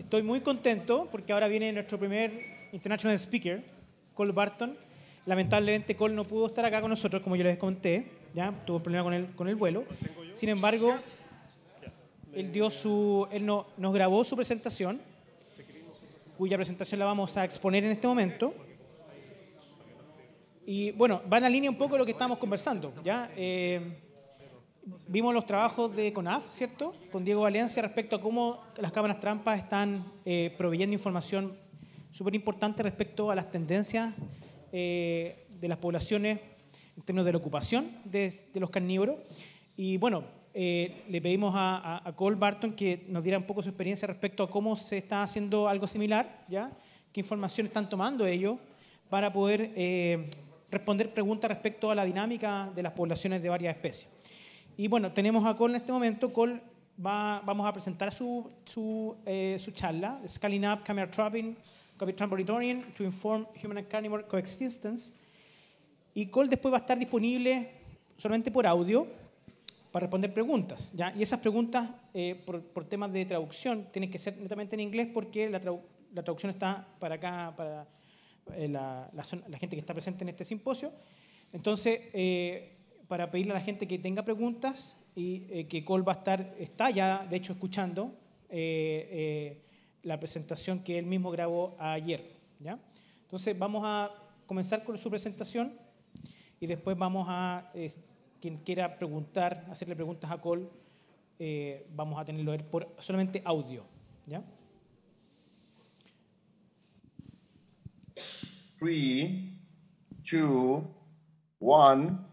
Estoy muy contento porque ahora viene nuestro primer international speaker, Cole Barton. Lamentablemente Cole no pudo estar acá con nosotros, como yo les conté, ya tuvo problema con el vuelo. Sin embargo, nos grabó su presentación, cuya presentación la vamos a exponer en este momento. Y bueno, va en la línea un poco de lo que estábamos conversando, ¿ya? Vimos los trabajos de CONAF, ¿cierto? Con Diego Valencia respecto a cómo las cámaras trampas están proveyendo información súper importante respecto a las tendencias de las poblaciones en términos de la ocupación de los carnívoros. Y bueno, le pedimos a Cole Barton que nos diera un poco su experiencia respecto a cómo se está haciendo algo similar, ¿ya? Qué información están tomando ellos para poder responder preguntas respecto a la dinámica de las poblaciones de varias especies. Y bueno, tenemos a Cole en este momento. Cole vamos a presentar su charla, Scaling Up Camera Trapping, Copy Monitoring to Inform Human and Carnivore Coexistence. Y Cole después va a estar disponible solamente por audio para responder preguntas, ¿ya? Y esas preguntas, por temas de traducción, tienen que ser netamente en inglés porque la traducción está para acá, para la gente que está presente en este simposio. Entonces, para pedirle a la gente que tenga preguntas y que Cole está ya, de hecho, escuchando la presentación que él mismo grabó ayer, ¿ya? Entonces, vamos a comenzar con su presentación y después vamos a, quien quiera preguntar, hacerle preguntas a Cole, vamos a tenerlo por solamente audio, ¿ya? 3, 2, 1.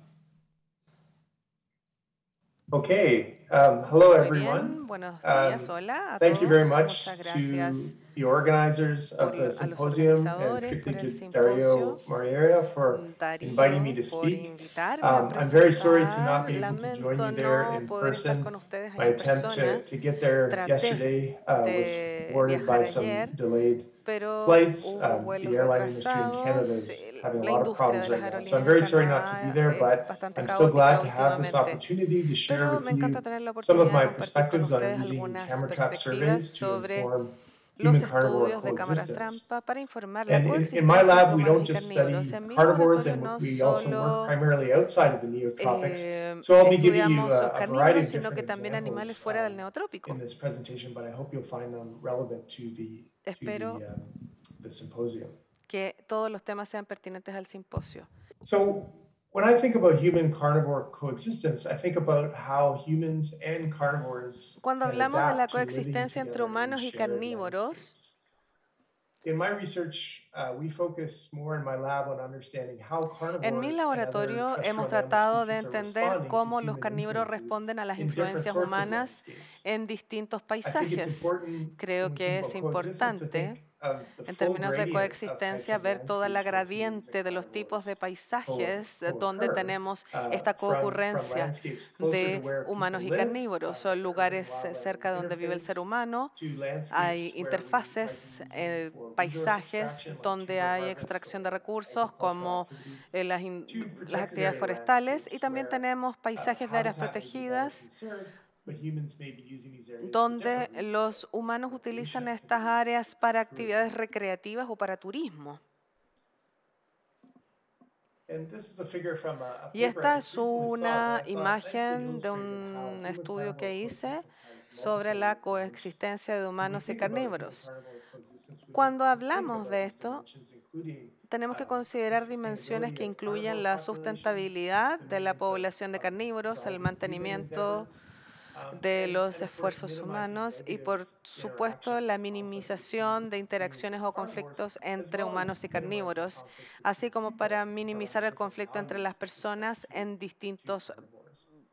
Okay. Hello, Muy everyone. bien, buenos días, hola a Thank you very todos. much Muchas to gracias the organizers of the a los symposium, and organizadores por particularly el to Dario simposio, Mariera for inviting me Darío, to por speak. invitarme a I'm very sorry to not presentar. be able to join Lamento you there no in poder estar person. con ustedes My en attempt persona. to get there Traté yesterday was de thwarted viajar by some ayer, delayed pero flights. hubo The vuelos airline industry in Canada retrasados. is having a La lot of industria problems de las right now. So I'm aerolíneas en very sorry not to be Canadá there, es but bastante I'm still glad caótica to have this últimamente. opportunity to share Pero with me encanta you tener la some of oportunidad de my compartir con perspectives on ustedes using algunas camera trap perspectivas surveys to sobre inform los human-carnivore estudios de cámaras coexistence. trampa para informar la And in my coexistencia lab, entre we humanos don't y just carnívoros. study En mi carnivores, laboratorio and no we also work solo primarily outside of the neotropics. So I'll be giving you estudiamos los a variety carnívoros, of sino que different también animales examples fuera del in neotrópico. this presentation, but I hope you'll find them relevant to Espero the symposium. que todos los temas sean pertinentes al simposio. So when I think about human-carnivore coexistence, I think about how humans and carnivores Cuando can hablamos de la adapt to living coexistencia entre together in humanos y shared carnívoros, landscapes. In my research, we focus more in my lab on understanding how en mi carnivores and other laboratorio hemos terrestrial mammal tratado de species are entender responding to cómo los human carnívoros influences responden a las in different influencias sorts of humanas landscapes. en distintos I think it's paisajes. important Creo when we think que es about coexistence to importante, think of the en full términos de gradient of types coexistencia, of ver toda la landscapes where humans and gradiente de los tipos de carnivores paisajes donde co-occur, tenemos esta from coocurrencia landscapes closer to de where humanos people y live, carnívoros. where Son urban lugares wildlife cerca de donde vive el ser interface, humano, to landscapes hay where we might be interfaces, using for resource paisajes extraction, like donde timber hay harvest extracción de or recursos agricultural como activities, to las protected actividades area forestales, y landscapes también where tenemos paisajes de áreas habitat may be better protegidas conserved, but humans may be using these areas for donde different reasons, los like humanos recreation utilizan estas activities áreas para or tourism. actividades recreativas o para turismo. And this is a figure from a Y paper I esta just es recently saw una that I thought nicely imagen de illustrated how un estudio human-carnivore que hice coexistence has sobre multiple la dimensions. coexistencia de When we humanos y think about carnívoros. human-carnivore coexistence, we need Cuando to think hablamos about de these esto, dimensions, including tenemos que the considerar dimensiones sustainability que of carnivore incluyen la populations, sustentabilidad the de la maintenance población de carnívoros, el of human mantenimiento endeavors, de los and of course esfuerzos minimizing humanos y, negative por supuesto, interactions la and conflict between minimización de humans interacciones and o carnivores, conflictos as entre well as humanos y minimizing carnívoros, conflict así between como people para minimizar around el different conflicto entre values las with respect personas en to distintos carnivores.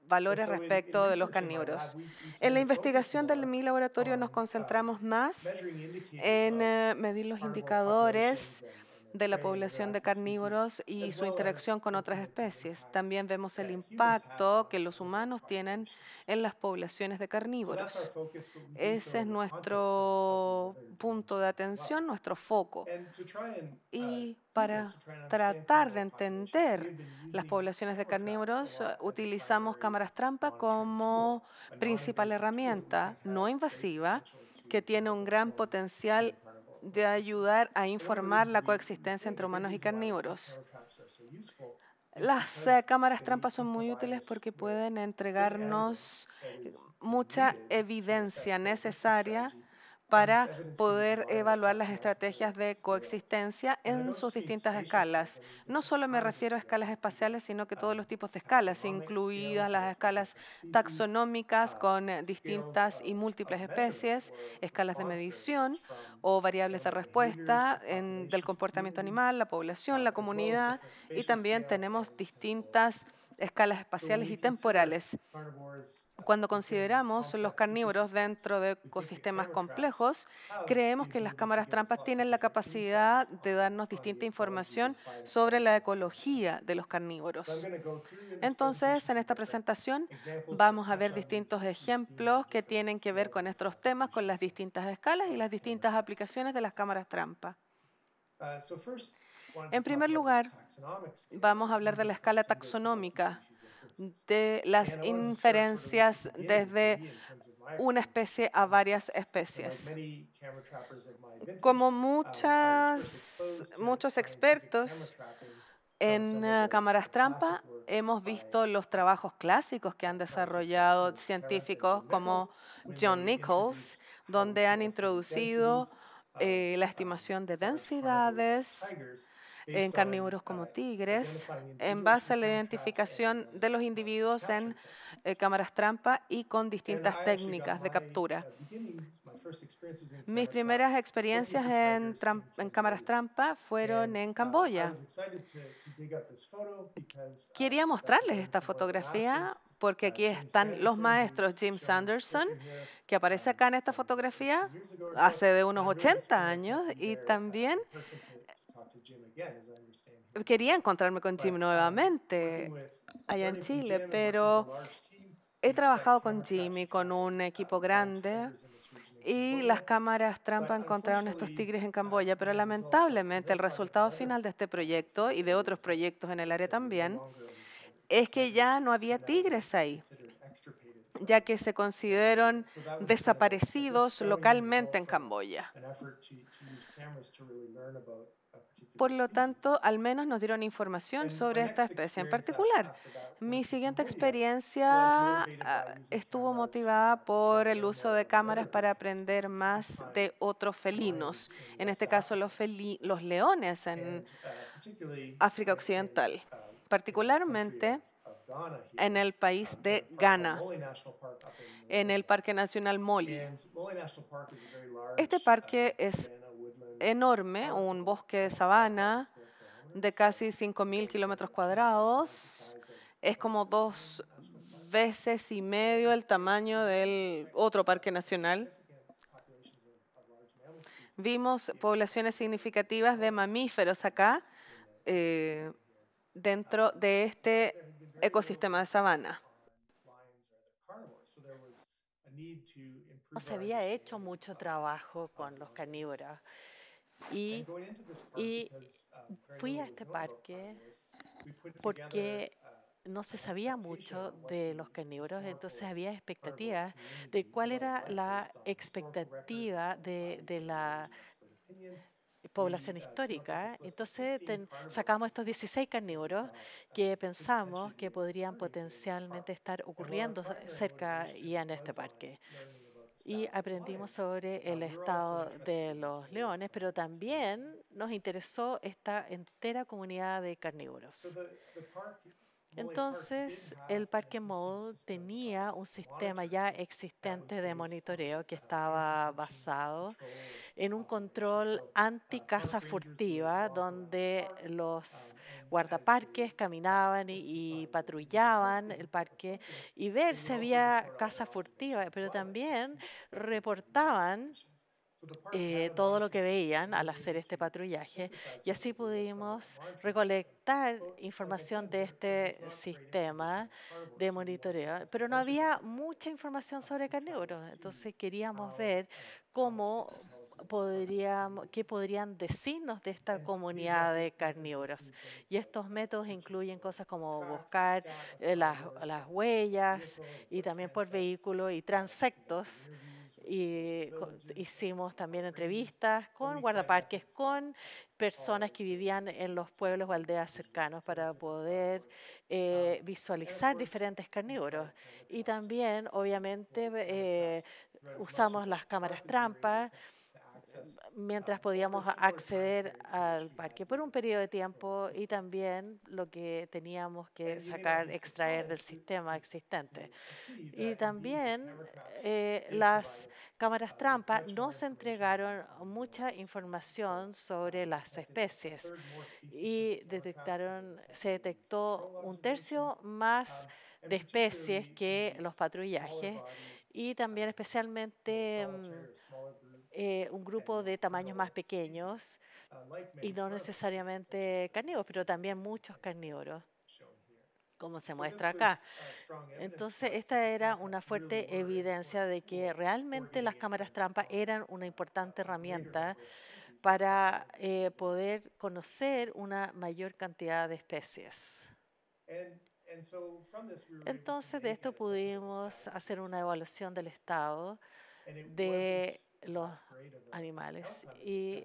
And valores so in respecto de los research in my carnívoros. lab, we En tend la to focus investigación de more mi laboratorio nos on concentramos más measuring indicators en of medir los carnivore populations indicadores and de la prey and población de other active species, carnívoros y as su well as interacción con otras looking at the especies. impacts También vemos el that humans have impacto on que los carnivore humanos tienen populations. en las poblaciones de So that's our carnívoros. focus, but we do so Ese es in the context of these nuestro other punto de dimensions as well. atención, nuestro foco. And to try and Y do this, para to try and understand tratar de carnivore populations, we entender have been las using poblaciones de camera traps a carnívoros, lot as a utilizamos primary cámaras trampa monitoring tool, como a principal non-invasive tool that we herramienta think no has great invasiva potential to que tiene un gran potencial de ayudar a informar la coexistencia entre humanos y carnívoros. Las cámaras trampas son muy útiles porque pueden entregarnos mucha evidencia necesaria para poder evaluar las estrategias de coexistencia en sus distintas escalas. No solo me refiero a escalas espaciales, sino que todos los tipos de escalas, incluidas las escalas taxonómicas con distintas y múltiples especies, escalas de medición o variables de respuesta del comportamiento animal, la población, la comunidad, y también tenemos distintas escalas espaciales y temporales. Cuando consideramos los carnívoros dentro de ecosistemas complejos, creemos que las cámaras trampas tienen la capacidad de darnos distinta información sobre la ecología de los carnívoros. Entonces, en esta presentación vamos a ver distintos ejemplos que tienen que ver con estos temas, con las distintas escalas y las distintas aplicaciones de las cámaras trampa. En primer lugar, vamos a hablar de la escala taxonómica, de las inferencias desde una especie a varias especies. Como muchos expertos en cámaras trampa, hemos visto los trabajos clásicos que han desarrollado científicos como John Nichols, donde han introducido la estimación de densidades en carnívoros como tigres, en base a la identificación de los individuos en cámaras trampa y con distintas técnicas de captura. Mis primeras experiencias en cámaras trampa fueron en Camboya. Quería mostrarles esta fotografía porque aquí están los maestros Jim Sanderson, que aparece acá en esta fotografía hace de unos 80 años, y también quería encontrarme con Jim nuevamente allá en Chile, pero he trabajado con Jim y con un equipo grande, y las cámaras trampa encontraron estos tigres en Camboya, pero lamentablemente el resultado final de este proyecto y de otros proyectos en el área también es que ya no había tigres ahí, ya que se consideran desaparecidos localmente en Camboya. Por lo tanto, al menos nos dieron información sobre esta especie en particular. Mi siguiente experiencia estuvo motivada por el uso de cámaras para aprender más de otros felinos, en este caso los leones en África Occidental, particularmente en el país de Ghana, en el Parque Nacional Moli. Este parque es enorme, un bosque de sabana de casi 5.000 kilómetros cuadrados. Es como 2,5 veces el tamaño del otro parque nacional. Vimos poblaciones significativas de mamíferos acá, dentro de este ecosistema de sabana. No se había hecho mucho trabajo con los carnívoros. Y fui a este parque porque no se sabía mucho de los carnívoros, entonces había expectativas de cuál era la expectativa de la población histórica. Entonces sacamos estos 16 carnívoros que pensamos que podrían potencialmente estar ocurriendo cerca y en este parque. Y aprendimos sobre el estado de los leones, pero también nos interesó esta entera comunidad de carnívoros. Entonces, el Parque Mole tenía un sistema ya existente de monitoreo que estaba basado en un control anti-caza furtiva, donde los guardaparques caminaban y patrullaban el parque y ver si había caza furtiva, pero también reportaban todo lo que veían al hacer este patrullaje, y así pudimos recolectar información de este sistema de monitoreo, pero no había mucha información sobre carnívoros, entonces queríamos ver qué podrían decirnos de esta comunidad de carnívoros. Y estos métodos incluyen cosas como buscar las huellas y también por vehículo y transectos, y hicimos también entrevistas con guardaparques, con personas que vivían en los pueblos o aldeas cercanos para poder visualizar diferentes carnívoros. Y también, obviamente, usamos las cámaras trampa mientras podíamos acceder al parque por un periodo de tiempo y también lo que teníamos que sacar, extraer del sistema existente. Y también las cámaras trampa nos entregaron mucha información sobre las especies y se detectó un tercio más de especies que los patrullajes y también especialmente un grupo de tamaños más pequeños y no necesariamente carnívoros, pero también muchos carnívoros, como se muestra acá. Entonces, esta era una fuerte evidencia de que realmente las cámaras trampa eran una importante herramienta para poder conocer una mayor cantidad de especies. Entonces, de esto pudimos hacer una evaluación del estado de los animales. Y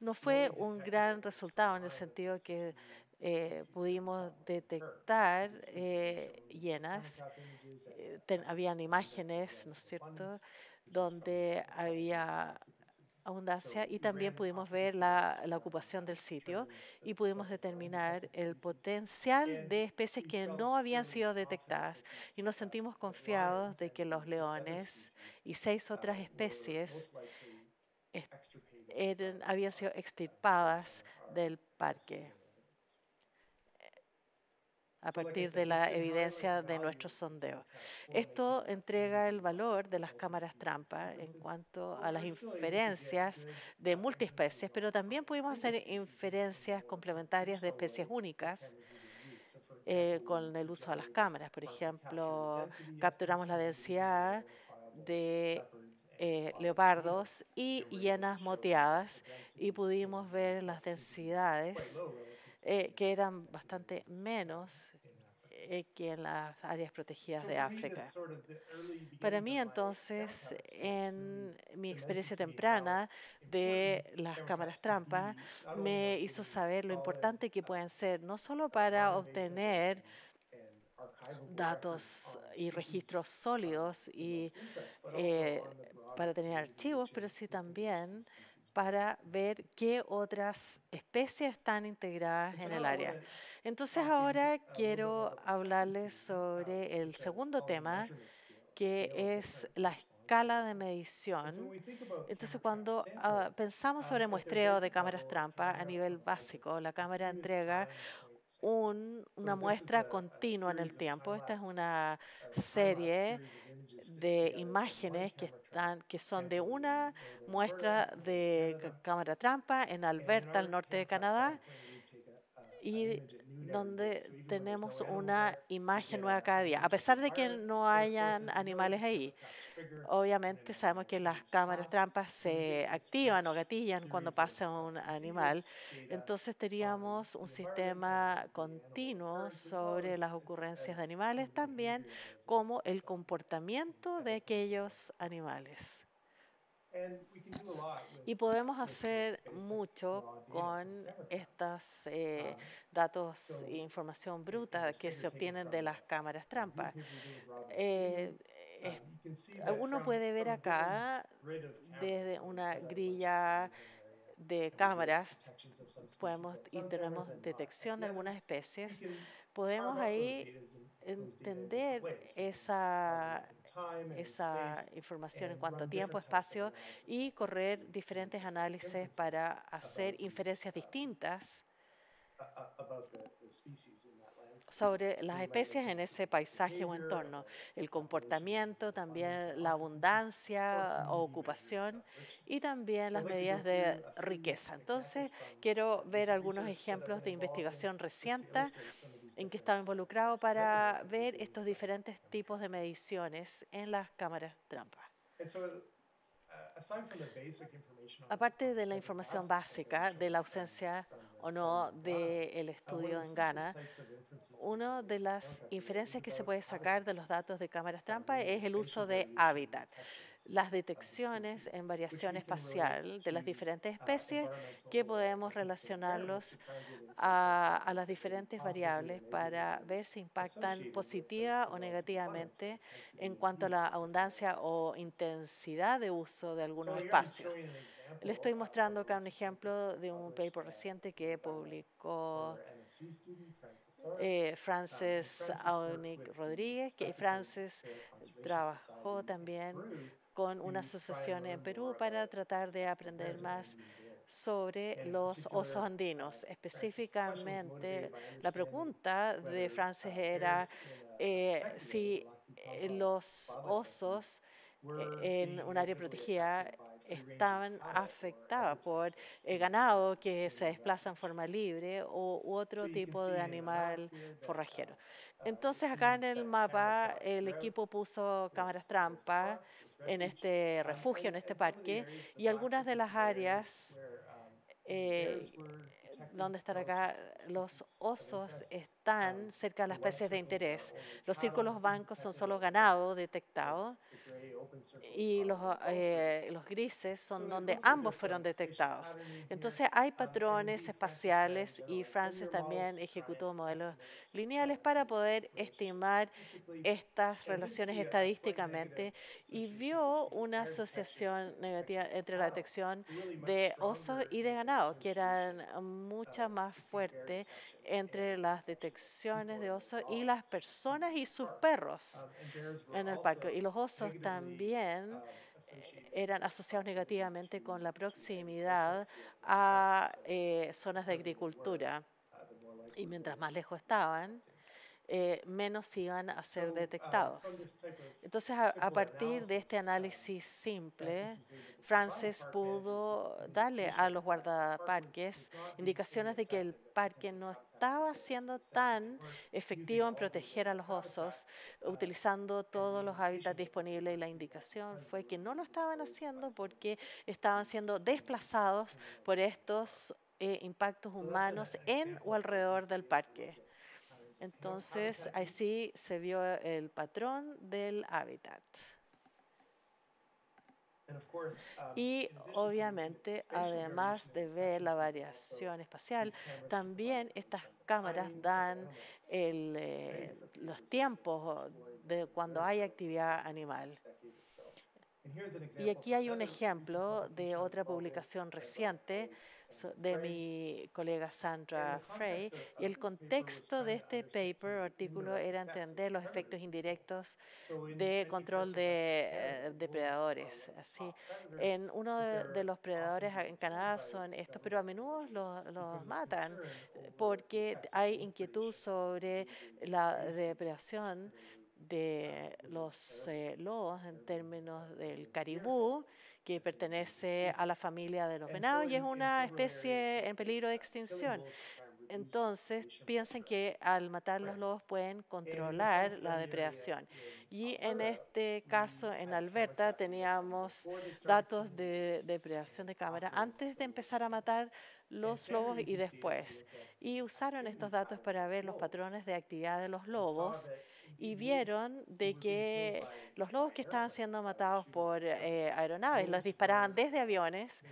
no fue un gran resultado en el sentido que pudimos detectar hienas. Habían imágenes, ¿no es cierto?, donde había abundancia y también pudimos ver la ocupación del sitio y pudimos determinar el potencial de especies que no habían sido detectadas y nos sentimos confiados de que los leones y 6 otras especies habían sido extirpadas del parque a partir de la evidencia de nuestros sondeos. Esto entrega el valor de las cámaras trampa en cuanto a las inferencias de multiespecies, pero también pudimos hacer inferencias complementarias de especies únicas con el uso de las cámaras. Por ejemplo, capturamos la densidad de leopardos y hienas moteadas y pudimos ver las densidades que eran bastante menos que en las áreas protegidas de África. Para mí, entonces, en mi experiencia temprana de las cámaras trampa, me hizo saber lo importante que pueden ser, no solo para obtener datos y registros sólidos y para tener archivos, pero sí también para ver qué otras especies están integradas en el área. Entonces ahora quiero hablarles sobre el segundo tema, que es la escala de medición. Entonces, cuando pensamos sobre muestreo de cámaras trampa a nivel básico, la cámara entrega una muestra continua en el tiempo. Esta es una serie de imágenes que son de una muestra de cámara trampa en Alberta, al norte de Canadá, y donde tenemos una imagen nueva cada día, a pesar de que no hayan animales ahí. Obviamente sabemos que las cámaras trampas se activan o gatillan cuando pasa un animal. Entonces teníamos un sistema continuo sobre las ocurrencias de animales también como el comportamiento de aquellos animales. Y podemos hacer mucho con estos datos e información bruta que se obtienen de las cámaras trampa. Uno puede ver acá desde una grilla de cámaras, tenemos detección de algunas especies, podemos ahí entender esa información en cuanto a tiempo, espacio y correr diferentes análisis para hacer inferencias distintas sobre las especies en ese paisaje o entorno, el comportamiento, también la abundancia o ocupación y también las medidas de riqueza. Entonces, quiero ver algunos ejemplos de investigación reciente en que estaba involucrado para ver estos diferentes tipos de mediciones en las cámaras trampa. Aparte de la información básica de la ausencia o no del estudio en Ghana, una de las inferencias que se puede sacar de los datos de cámaras trampa es el uso de hábitat. las detecciones en variación espacial de las diferentes especies, que podemos relacionarlos a las diferentes variables para ver si impactan positiva o negativamente en cuanto a la abundancia o intensidad de uso de algunos espacios. Le estoy mostrando acá un ejemplo de un paper reciente que publicó Frances Aunic Rodríguez, que Frances trabajó también con una asociación en Perú para tratar de aprender más sobre los osos andinos. Específicamente, la pregunta de Frances era si los osos en un área protegida estaban afectados por ganado que se desplaza en forma libre u otro tipo de animal forrajero. Entonces, acá en el mapa, el equipo puso cámaras trampa en este refugio, en este parque, y algunas de las áreas eh, donde están acá, los osos están cerca de las especies de interés. Los círculos blancos son solo ganado detectado y los grises son donde ambos fueron detectados. Entonces hay patrones espaciales y Frances también ejecutó modelos lineales para poder estimar estas relaciones estadísticamente y vio una asociación negativa entre la detección de osos y de ganado, que eran mucho más fuertes entre las detecciones de osos y las personas y sus perros en el parque. Y los osos también eran asociados negativamente con la proximidad a zonas de agricultura. Y mientras más lejos estaban, menos iban a ser detectados. Entonces, a partir de este análisis simple, Frances pudo darle a los guardaparques indicaciones de que el parque no estaba siendo tan efectivo en proteger a los osos, utilizando todos los hábitats disponibles. Y la indicación fue que no lo estaban haciendo porque estaban siendo desplazados por estos impactos humanos en o alrededor del parque. Entonces, así se vio el patrón del hábitat. Y obviamente, además de ver la variación espacial, también estas cámaras dan los tiempos de cuando hay actividad animal. Y aquí hay un ejemplo de otra publicación reciente de mi colega Sandra Frey. Y el contexto de este paper o artículo era entender los efectos indirectos de control de depredadores. Así, en uno de los predadores en Canadá son estos, pero a menudo los matan porque hay inquietud sobre la depredación de los lobos en términos del caribú, que pertenece a la familia de los venados y es una especie en peligro de extinción. Entonces, piensan que al matar los lobos pueden controlar la depredación. Y en este caso, en Alberta, teníamos datos de depredación de cámara antes de empezar a matar los lobos y después. Y usaron estos datos para ver los patrones de actividad de los lobos y vieron de que los lobos que estaban siendo matados por aeronaves, los disparaban desde aviones,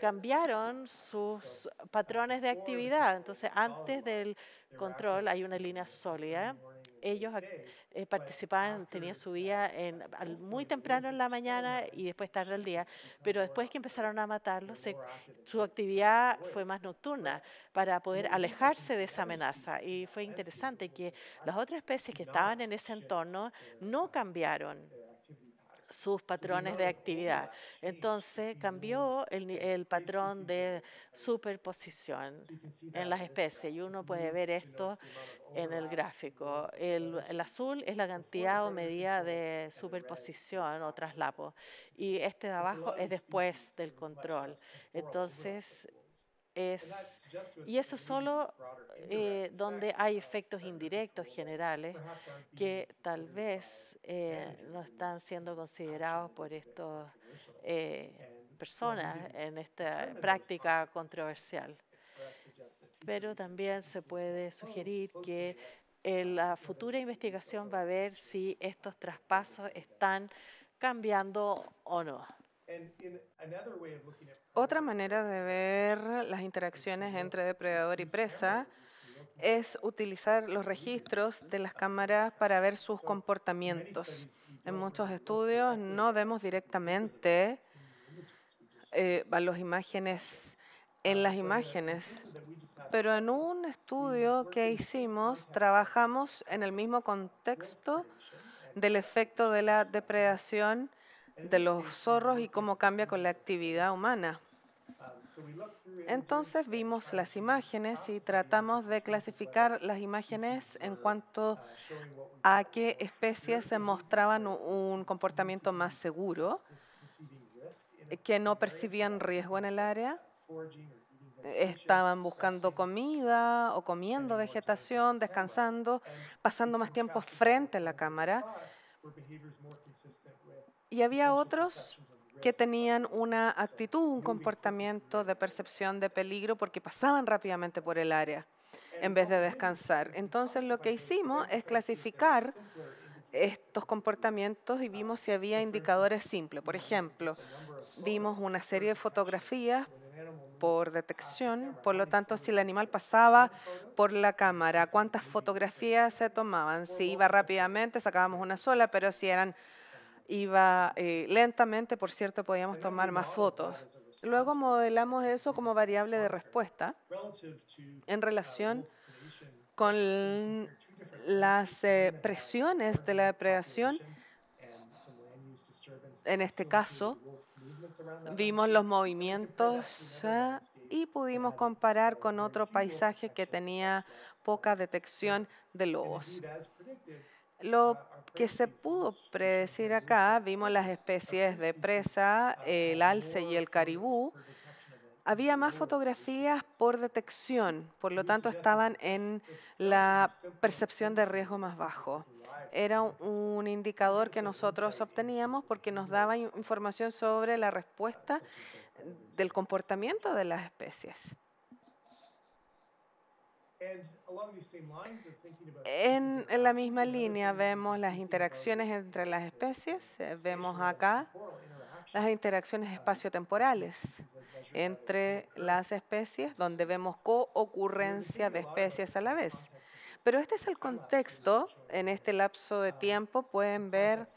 cambiaron sus patrones de actividad. Entonces, antes del control hay una línea sólida. Ellos participaban, tenían su vida muy temprano en la mañana y después tarde del día, pero después que empezaron a matarlos, su actividad fue más nocturna para poder alejarse de esa amenaza. Y fue interesante que las otras especies que estaban en ese entorno no cambiaron sus patrones de actividad. Entonces cambió el patrón de superposición en las especies y uno puede ver esto en el gráfico. El azul es la cantidad o medida de superposición o traslapo y este de abajo es después del control. Entonces, y eso solo donde hay efectos indirectos generales que tal vez no están siendo considerados por estas personas en esta práctica controversial. Pero también se puede sugerir que la futura investigación va a ver si estos traspasos están cambiando o no. Otra manera de ver las interacciones entre depredador y presa es utilizar los registros de las cámaras para ver sus comportamientos. En muchos estudios no vemos directamente las imágenes en las imágenes, pero en un estudio que hicimos trabajamos en el mismo contexto del efecto de la depredación de los zorros y cómo cambia con la actividad humana. Entonces vimos las imágenes y tratamos de clasificar las imágenes en cuanto a qué especies se mostraban un comportamiento más seguro, que no percibían riesgo en el área, estaban buscando comida o comiendo vegetación, descansando, pasando más tiempo frente a la cámara. Y había otros que tenían una actitud, un comportamiento de percepción de peligro porque pasaban rápidamente por el área en vez de descansar. Entonces lo que hicimos es clasificar estos comportamientos y vimos si había indicadores simples. Por ejemplo, vimos una serie de fotografías por detección, por lo tanto, si el animal pasaba por la cámara, cuántas fotografías se tomaban. Si iba rápidamente, sacábamos una sola, pero si iba lentamente, por cierto, podíamos tomar más fotos. Luego modelamos eso como variable de respuesta en relación con las presiones de la depredación. En este caso, vimos los movimientos y pudimos comparar con otro paisaje que tenía poca detección de lobos. Lo que se pudo predecir acá, vimos las especies de presa, el alce y el caribú. Había más fotografías por detección, por lo tanto estaban en la percepción de riesgo más bajo. Era un indicador que nosotros obteníamos porque nos daba información sobre la respuesta del comportamiento de las especies. En la misma línea vemos las interacciones entre las especies, vemos acá las interacciones espaciotemporales entre las especies, donde vemos coocurrencia de especies a la vez. Pero este es el contexto, en este lapso de tiempo pueden ver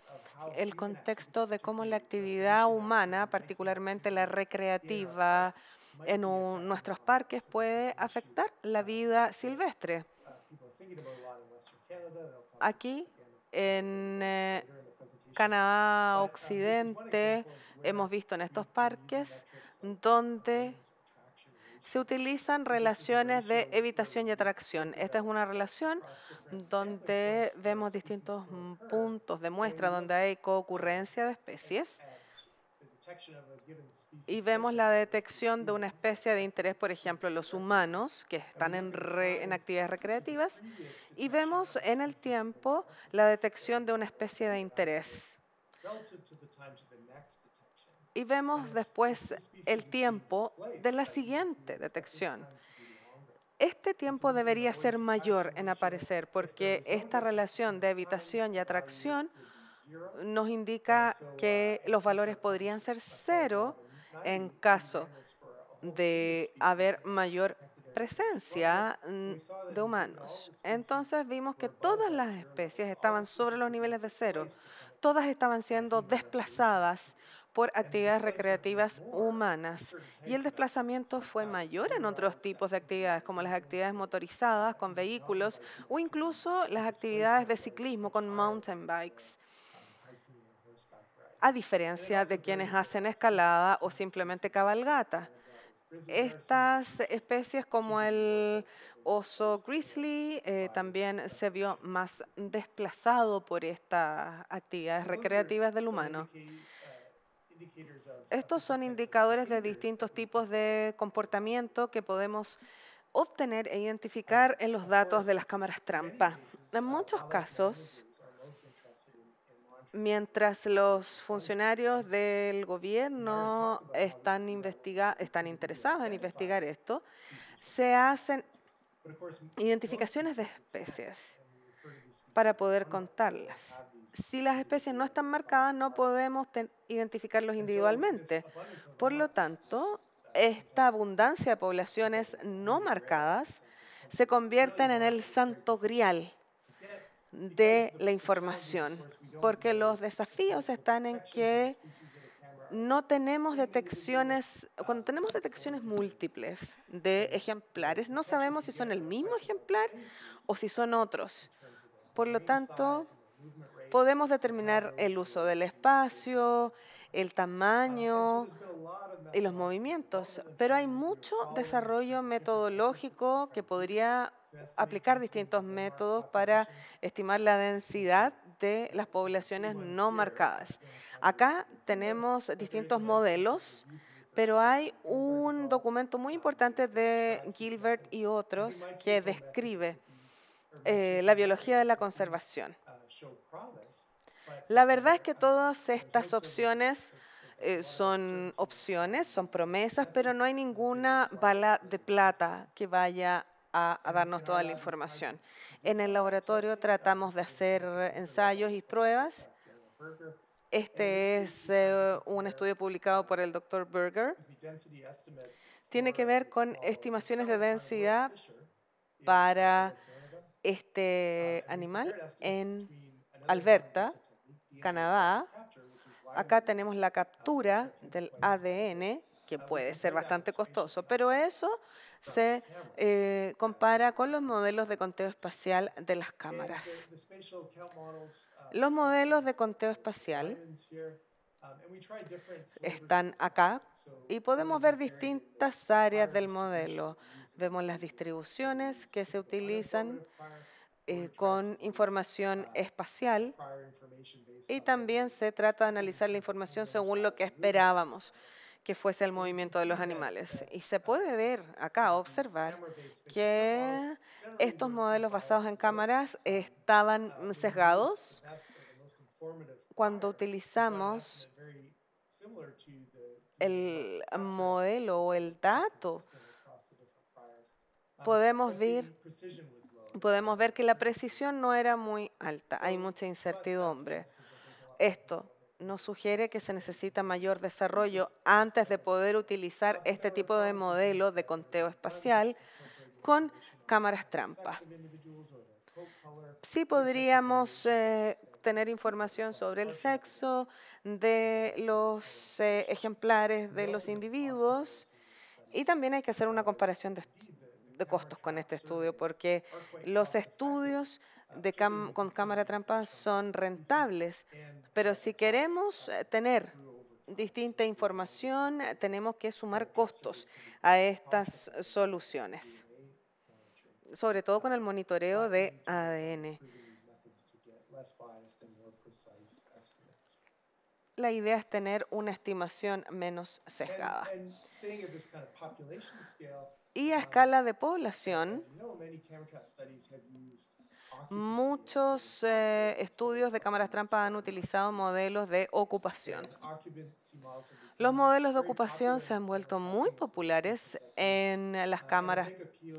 el contexto de cómo la actividad humana, particularmente la recreativa en nuestros parques, puede afectar la vida silvestre. Aquí en Canadá Occidente hemos visto en estos parques donde se utilizan relaciones de evitación y atracción. Esta es una relación donde vemos distintos puntos de muestra donde hay coocurrencia de especies y vemos la detección de una especie de interés, por ejemplo, los humanos que están en actividades recreativas, y vemos en el tiempo la detección de una especie de interés. Y vemos después el tiempo de la siguiente detección. Este tiempo debería ser mayor en aparecer porque esta relación de evitación y atracción nos indica que los valores podrían ser 0 en caso de haber mayor presencia de humanos. Entonces vimos que todas las especies estaban sobre los niveles de 0. Todas estaban siendo desplazadas por actividades recreativas humanas. Y el desplazamiento fue mayor en otros tipos de actividades, como las actividades motorizadas con vehículos o incluso las actividades de ciclismo con mountain bikes, a diferencia de quienes hacen escalada o simplemente cabalgata. Estas especies como el oso grizzly también se vio más desplazado por estas actividades recreativas del humano. Estos son indicadores de distintos tipos de comportamiento que podemos obtener e identificar en los datos de las cámaras trampa. En muchos casos, mientras los funcionarios del gobierno están interesados en investigar esto, se hacen identificaciones de especies. para poder contarlas. Si las especies no están marcadas, no podemos identificarlos individualmente. Por lo tanto, esta abundancia de poblaciones no marcadas se convierten en el santo grial de la información, porque los desafíos están en que no tenemos detecciones, cuando tenemos detecciones múltiples de ejemplares, no sabemos si son el mismo ejemplar o si son otros. Por lo tanto, podemos determinar el uso del espacio, el tamaño y los movimientos, pero hay mucho desarrollo metodológico que podría aplicar distintos métodos para estimar la densidad de las poblaciones no marcadas. Acá tenemos distintos modelos, pero hay un documento muy importante de Gilbert y otros que describe la biología de la conservación. La verdad es que todas estas opciones son opciones, son promesas, pero no hay ninguna bala de plata que vaya a darnos toda la información. En el laboratorio tratamos de hacer ensayos y pruebas. Este es un estudio publicado por el Dr. Berger. Tiene que ver con estimaciones de densidad para este animal en Alberta, Canadá. Acá tenemos la captura del ADN, que puede ser bastante costoso, pero eso se compara con los modelos de conteo espacial de las cámaras. Los modelos de conteo espacial están acá y podemos ver distintas áreas del modelo. Vemos las distribuciones que se utilizan con información espacial y también se trata de analizar la información según lo que esperábamos que fuese el movimiento de los animales. Y se puede ver acá, observar, que estos modelos basados en cámaras estaban sesgados cuando utilizamos el modelo o el dato. Podemos ver que la precisión no era muy alta, hay mucha incertidumbre. Esto nos sugiere que se necesita mayor desarrollo antes de poder utilizar este tipo de modelo de conteo espacial con cámaras trampa. Sí podríamos tener información sobre el sexo de los ejemplares de los individuos y también hay que hacer una comparación de costos con este estudio, porque los estudios con cámara trampa son rentables, pero si queremos tener distinta información, tenemos que sumar costos a estas soluciones, sobre todo con el monitoreo de ADN. La idea es tener una estimación menos sesgada. Y a escala de población, muchos estudios de cámaras trampa han utilizado modelos de ocupación. Los modelos de ocupación se han vuelto muy populares en las cámaras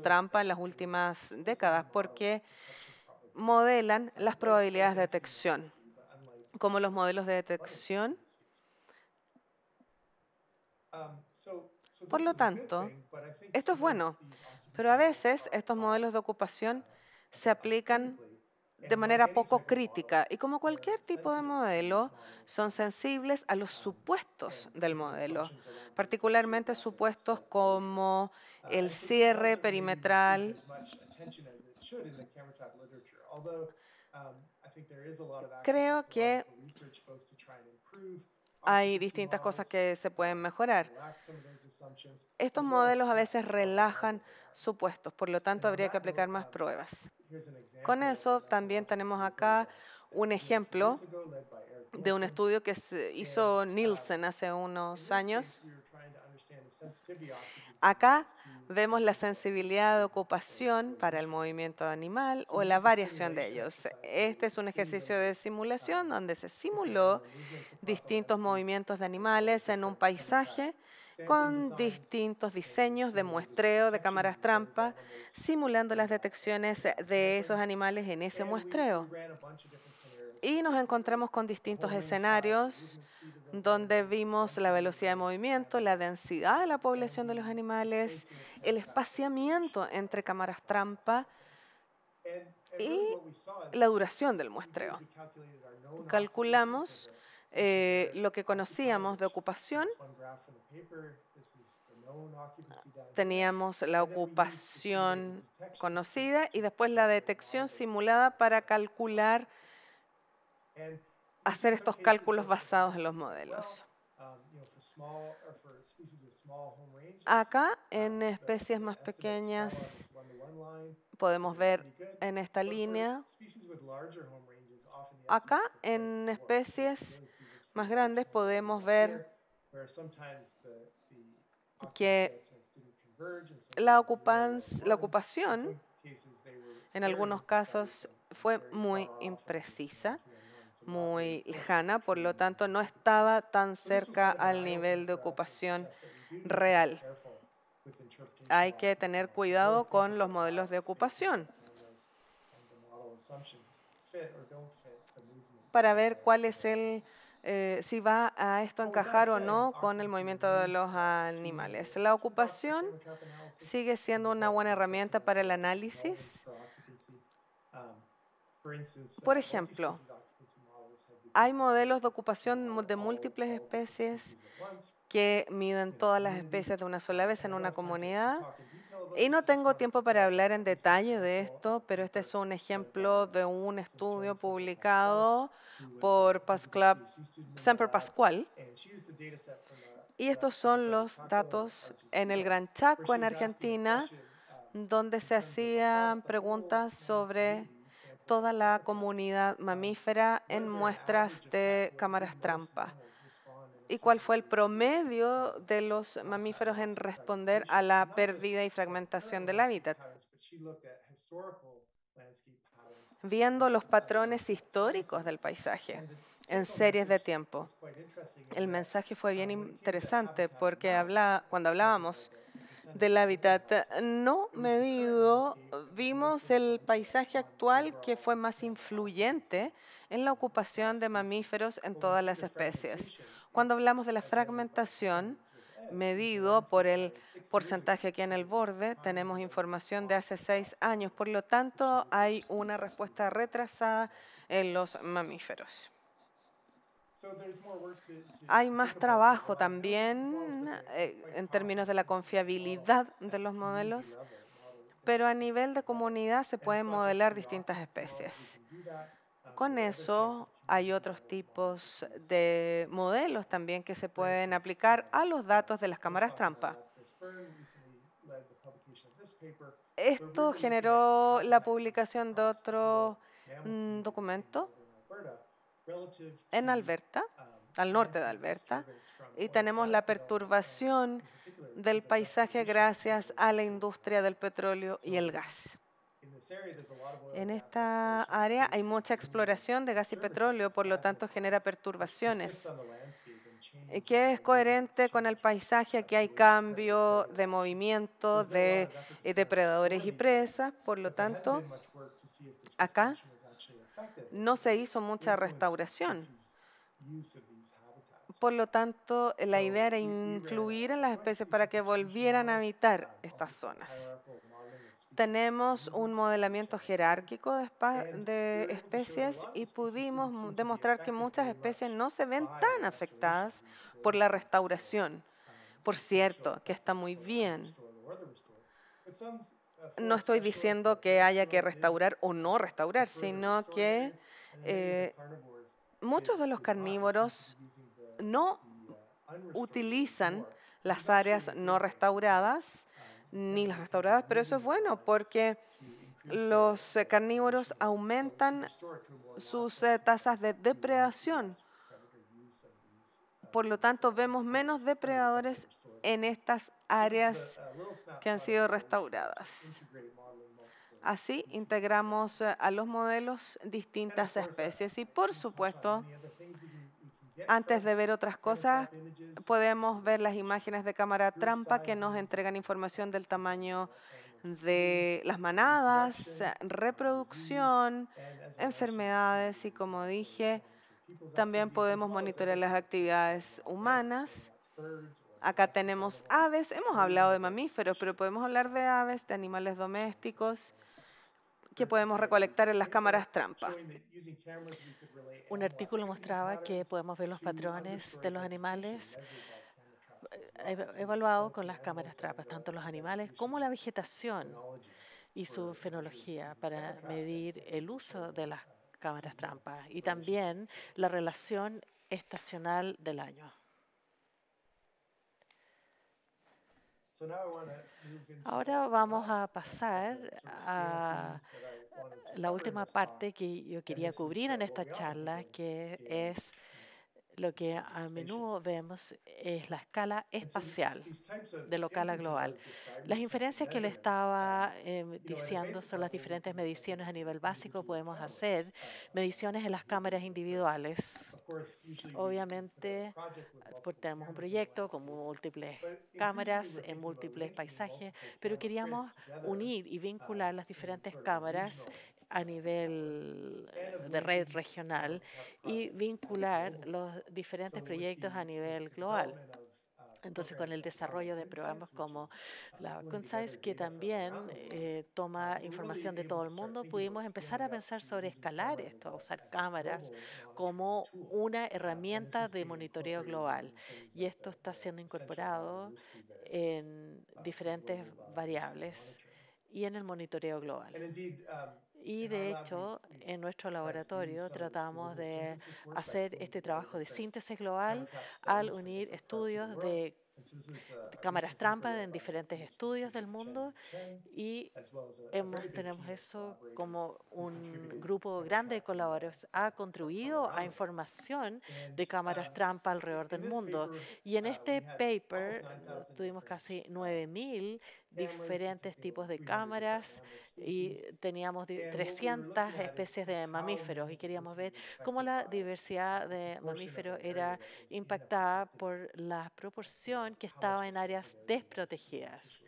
trampa en las últimas décadas porque modelan las probabilidades de detección. Como los modelos de detección. Por lo tanto, esto es bueno, pero a veces estos modelos de ocupación se aplican de manera poco crítica y como cualquier tipo de modelo, son sensibles a los supuestos del modelo, particularmente supuestos como el cierre perimetral. Creo que hay distintas cosas que se pueden mejorar. Estos modelos a veces relajan supuestos, por lo tanto habría que aplicar más pruebas. Con eso también tenemos acá un ejemplo de un estudio que se hizo Nielsen hace unos años. Acá vemos la sensibilidad de ocupación para el movimiento animal o la variación de ellos. Este es un ejercicio de simulación donde se simuló distintos movimientos de animales en un paisaje con distintos diseños de muestreo de cámaras trampa, simulando las detecciones de esos animales en ese muestreo. Y nos encontramos con distintos escenarios donde vimos la velocidad de movimiento, la densidad de la población de los animales, el espaciamiento entre cámaras trampa y la duración del muestreo. Calculamos lo que conocíamos de ocupación. Teníamos la ocupación conocida y después la detección simulada para calcular, hacer estos cálculos basados en los modelos. Acá, en especies más pequeñas, podemos ver en esta línea. Acá, en especies más grandes, podemos ver que la ocupación, en algunos casos, fue muy imprecisa, muy lejana, por lo tanto, no estaba tan cerca al nivel de ocupación real. Hay que tener cuidado con los modelos de ocupación para ver cuál es si va a esto encajar o no con el movimiento de los animales. La ocupación sigue siendo una buena herramienta para el análisis. Por ejemplo, hay modelos de ocupación de múltiples especies que miden todas las especies de una sola vez en una comunidad. Y no tengo tiempo para hablar en detalle de esto, pero este es un ejemplo de un estudio publicado por Semper Pascual. Y estos son los datos en el Gran Chaco, en Argentina, donde se hacían preguntas sobre toda la comunidad mamífera en muestras de cámaras trampa. ¿Y cuál fue el promedio de los mamíferos en responder a la pérdida y fragmentación del hábitat? Viendo los patrones históricos del paisaje en series de tiempo. El mensaje fue bien interesante porque cuando hablábamos del hábitat no medido, vimos el paisaje actual que fue más influyente en la ocupación de mamíferos en todas las especies. Cuando hablamos de la fragmentación, medido por el porcentaje aquí en el borde, tenemos información de hace 6 años. Por lo tanto, hay una respuesta retrasada en los mamíferos. Hay más trabajo también en términos de la confiabilidad de los modelos, pero a nivel de comunidad se pueden modelar distintas especies. Con eso hay otros tipos de modelos también que se pueden aplicar a los datos de las cámaras trampa. Esto generó la publicación de otro documento en Alberta, al norte de Alberta, y tenemos la perturbación del paisaje gracias a la industria del petróleo y el gas. En esta área hay mucha exploración de gas y petróleo, por lo tanto genera perturbaciones, que es coherente con el paisaje. Aquí hay cambio de movimiento de depredadores y presas, por lo tanto, acá no se hizo mucha restauración. Por lo tanto, la idea era influir en las especies para que volvieran a habitar estas zonas. Tenemos un modelamiento jerárquico de especies y pudimos demostrar que muchas especies no se ven tan afectadas por la restauración. Por cierto, que está muy bien. No estoy diciendo que haya que restaurar o no restaurar, sino que muchos de los carnívoros no utilizan las áreas no restauradas ni las restauradas, pero eso es bueno porque los carnívoros aumentan sus tasas de depredación. Por lo tanto, vemos menos depredadores en estas áreas que han sido restauradas. Así integramos a los modelos distintas especies y, por supuesto, Antes de ver otras cosas, podemos ver las imágenes de cámara trampa que nos entregan información del tamaño de las manadas, reproducción, enfermedades y, como dije, también podemos monitorear las actividades humanas. Acá tenemos aves, hemos hablado de mamíferos, pero podemos hablar de aves, de animales domésticos que podemos recolectar en las cámaras trampa. Un artículo mostraba que podemos ver los patrones de los animales evaluados con las cámaras trampas, tanto los animales como la vegetación y su fenología para medir el uso de las cámaras trampas y también la relación estacional del año. Ahora vamos a pasar a la última parte que yo quería cubrir en esta charla, que es lo que a menudo vemos es la escala espacial de local a global. Las inferencias que le estaba diciendo son las diferentes mediciones a nivel básico. Podemos hacer mediciones en las cámaras individuales. Obviamente, tenemos un proyecto con múltiples cámaras en múltiples paisajes, pero queríamos unir y vincular las diferentes cámaras a nivel de red regional y vincular los diferentes proyectos a nivel global. Entonces, con el desarrollo de programas como la Concise, que también toma información de todo el mundo, pudimos empezar a pensar sobre escalar esto, a usar cámaras como una herramienta de monitoreo global. Y esto está siendo incorporado en diferentes variables y en el monitoreo global. Y de hecho, en nuestro laboratorio tratamos de hacer este trabajo de síntesis global al unir estudios de cámaras trampa en diferentes estudios del mundo y tenemos eso como un grupo grande de colaboradores ha contribuido a información de cámaras trampa alrededor del mundo. Y en este paper tuvimos casi 9,000 diferentes tipos de cámaras y teníamos 300 especies de mamíferos y queríamos ver cómo la diversidad de mamíferos era impactada por la proporción que estaba en áreas desprotegidas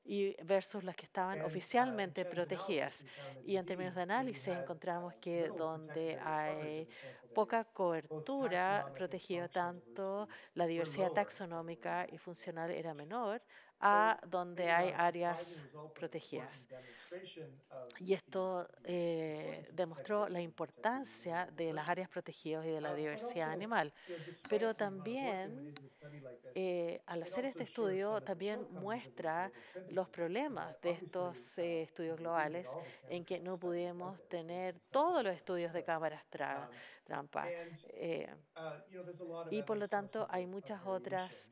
y versus las que estaban oficialmente protegidas. Y en términos de análisis encontramos que donde hay poca cobertura protegida, tanto la diversidad taxonómica y funcional era menor a donde hay áreas protegidas. Y esto demostró la importancia de las áreas protegidas y de la diversidad animal. Pero también al hacer este estudio también muestra los problemas de estos estudios globales en que no pudimos tener todos los estudios de cámaras trampa. Y por lo tanto hay muchas otras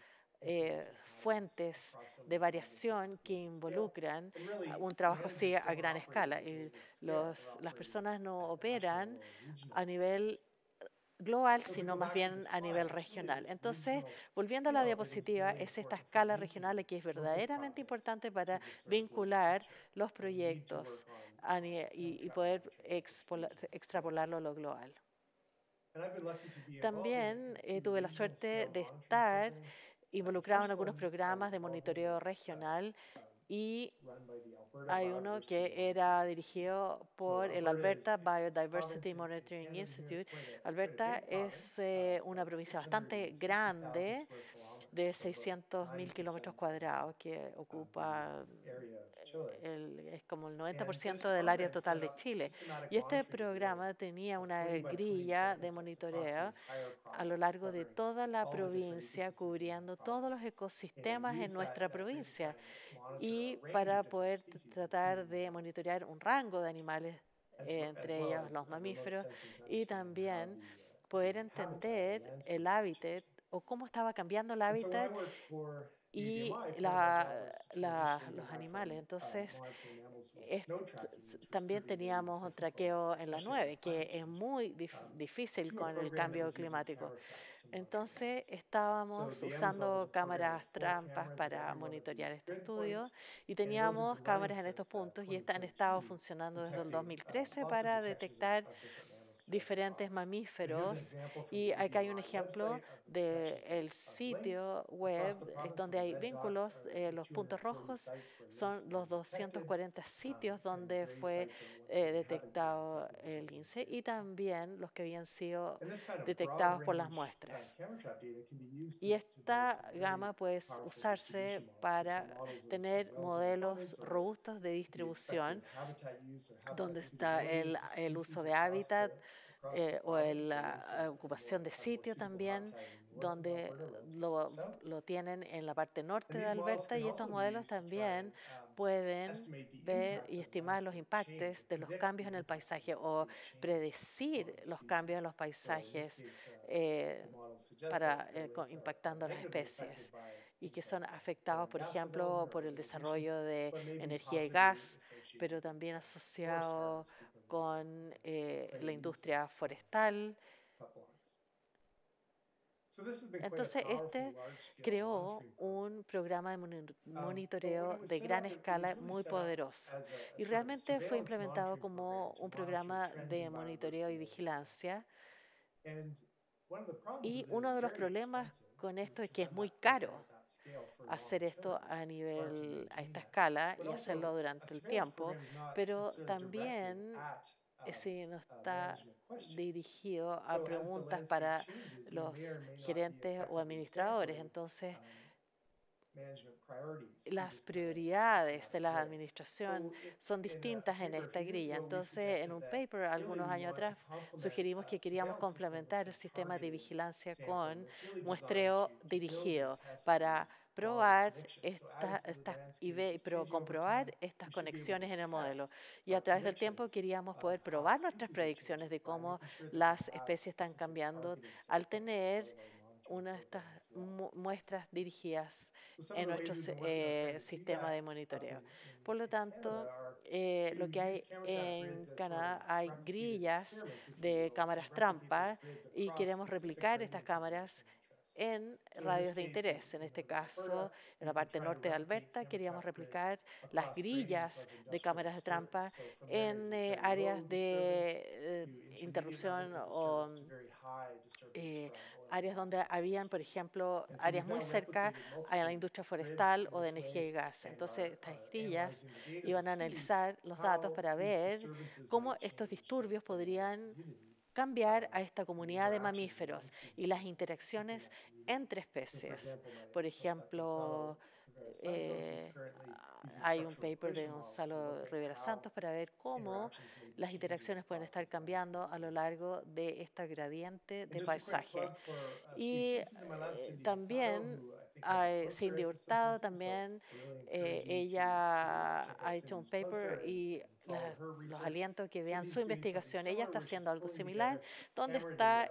fuentes de variación que involucran un trabajo así a gran escala. Y las personas no operan a nivel global, sino más bien a nivel regional. Entonces, volviendo a la diapositiva, es esta escala regional que es verdaderamente importante para vincular los proyectos y poder extrapolarlo a lo global. También tuve la suerte de estar involucrado en algunos programas de monitoreo regional y hay uno que era dirigido por el Alberta Biodiversity Monitoring Institute. Alberta es una provincia bastante grande de 600,000 kilómetros cuadrados que ocupa es como el 90% del área total de Chile. Y este programa tenía una grilla de monitoreo a lo largo de toda la provincia, cubriendo todos los ecosistemas en nuestra provincia y para poder tratar de monitorear un rango de animales, entre ellos los mamíferos, y también poder entender el hábitat o cómo estaba cambiando el hábitat y los animales. Entonces, también teníamos un traqueo en la nieve, que es muy difícil con el cambio climático. Entonces, estábamos usando cámaras trampas para monitorear este estudio y teníamos cámaras en estos puntos y han estado funcionando desde el 2013 para detectar diferentes mamíferos. Y acá hay un ejemplo del sitio web donde hay vínculos. Los puntos rojos son los 240 sitios donde fue detectado el lince y también los que habían sido detectados por las muestras. Y esta gama puede usarse para tener modelos robustos de distribución, donde está el uso de hábitat o la ocupación de sitio también, donde lo tienen en la parte norte de Alberta, y estos modelos también pueden ver y estimar los impactos de los cambios en el paisaje o predecir los cambios en los paisajes impactando a las especies y que son afectados, por ejemplo, por el desarrollo de energía y gas, pero también asociado con la industria forestal. Entonces, este creó un programa de monitoreo de gran escala muy poderoso y realmente fue implementado como un programa de monitoreo y vigilancia. Y uno de los problemas con esto es que es muy caro hacer esto a esta escala y hacerlo durante el tiempo, pero también si no está dirigido a preguntas para los gerentes o administradores. Entonces, las prioridades de la administración son distintas en esta grilla. Entonces, en un paper algunos años atrás sugerimos que queríamos complementar el sistema de vigilancia con muestreo dirigido para probar pero comprobar estas conexiones en el modelo. Y a través del tiempo queríamos poder probar nuestras predicciones de cómo las especies están cambiando al tener una de estas muestras dirigidas en nuestro sistema de monitoreo. Por lo tanto, lo que hay en Canadá, hay grillas de cámaras trampa y queremos replicar estas cámaras en radios de interés. En este caso, en la parte norte de Alberta, queríamos replicar las grillas de cámaras de trampa en áreas de interrupción o áreas donde habían, por ejemplo, áreas muy cerca a la industria forestal o de energía y gas. Entonces, estas grillas iban a analizar los datos para ver cómo estos disturbios podrían cambiar a esta comunidad de mamíferos y las interacciones entre especies. Por ejemplo, eh, hay un paper de Gonzalo Rivera Santos para ver cómo las interacciones pueden estar cambiando a lo largo de esta gradiente de paisaje. Y también Cindy Hurtado, también ella ha hecho un paper y los aliento que vean su investigación. Ella está haciendo algo similar, donde está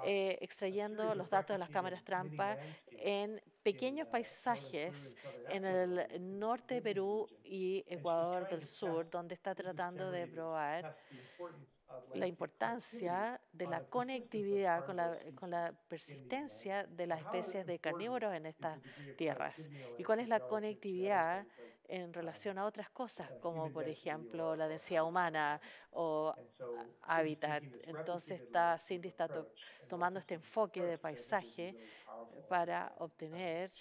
extrayendo los datos de las cámaras trampa en pequeños paisajes en el norte de Perú y Ecuador del Sur, donde está tratando de probar la importancia de la conectividad con la persistencia de las especies de carnívoros en estas tierras. ¿Y cuál es la conectividad en relación a otras cosas, como por ejemplo la densidad humana o hábitat? Entonces, Cindy está tomando este enfoque de paisaje para obtener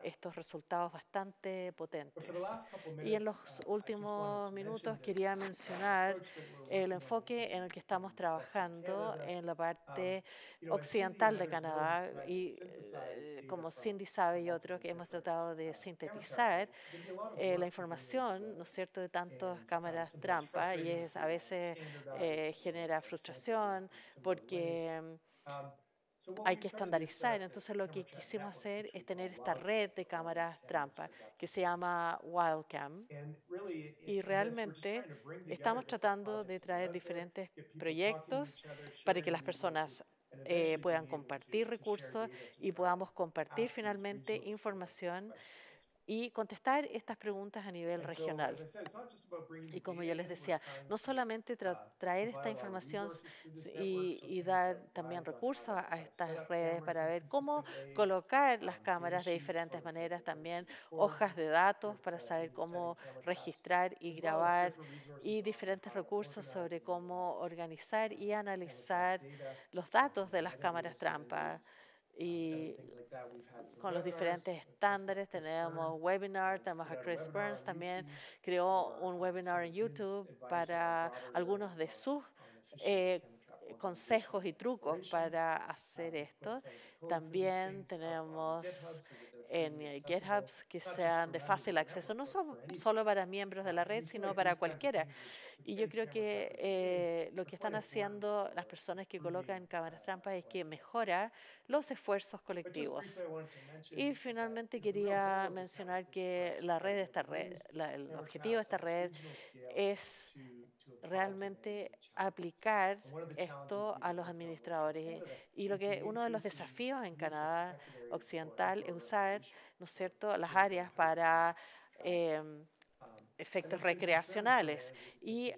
estos resultados bastante potentes. Y en los últimos minutos quería mencionar el enfoque en el que estamos trabajando en la parte occidental de Canadá y como Cindy sabe y otros que hemos tratado de sintetizar la información, ¿no es cierto?, de tantas cámaras trampa y a veces genera frustración porque hay que estandarizar. Entonces, lo que quisimos hacer es tener esta red de cámaras trampa que se llama Wildcam. Y realmente estamos tratando de traer diferentes proyectos para que las personas puedan compartir recursos y podamos compartir finalmente información y contestar estas preguntas a nivel regional. Y como yo les decía, no solamente traer esta información y dar también recursos a estas redes para ver cómo colocar las cámaras de diferentes maneras, también hojas de datos para saber cómo registrar y grabar y diferentes recursos sobre cómo organizar y analizar los datos de las cámaras trampa. Y con los diferentes estándares, tenemos webinar, tenemos a Chris Burns, también creó un webinar en YouTube para algunos de sus eh, consejos y trucos para hacer esto. También tenemos en GitHubs que sean de fácil acceso, no solo para miembros de la red, sino para cualquiera. Y yo creo que lo que están haciendo las personas que colocan cámaras trampas es que mejora los esfuerzos colectivos. Y finalmente quería mencionar que la red de esta red, el objetivo de esta red es realmente aplicar esto a los administradores. Y uno de los desafíos en Canadá Occidental es usar, ¿no es cierto?, las áreas para efectos recreacionales. Y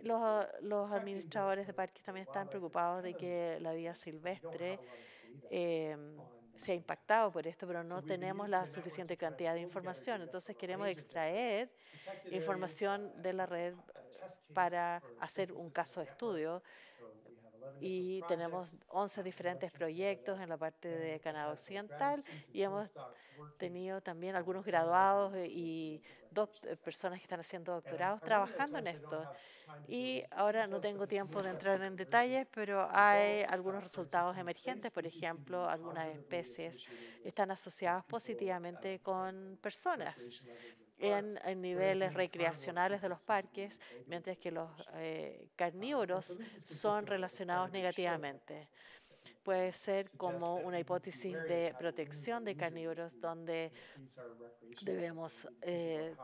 los administradores de parques también están preocupados de que la vida silvestre se ha impactado por esto, pero no tenemos la suficiente cantidad de información. Entonces queremos extraer información de la red para hacer un caso de estudio. Y tenemos 11 diferentes proyectos en la parte de Canadá Occidental y hemos tenido también algunos graduados y personas que están haciendo doctorados trabajando en esto. Y ahora no tengo tiempo de entrar en detalles, pero hay algunos resultados emergentes. Por ejemplo, algunas especies están asociadas positivamente con personas en niveles recreacionales de los parques, mientras que los carnívoros son relacionados negativamente. Puede ser como una hipótesis de protección de carnívoros, donde debemos,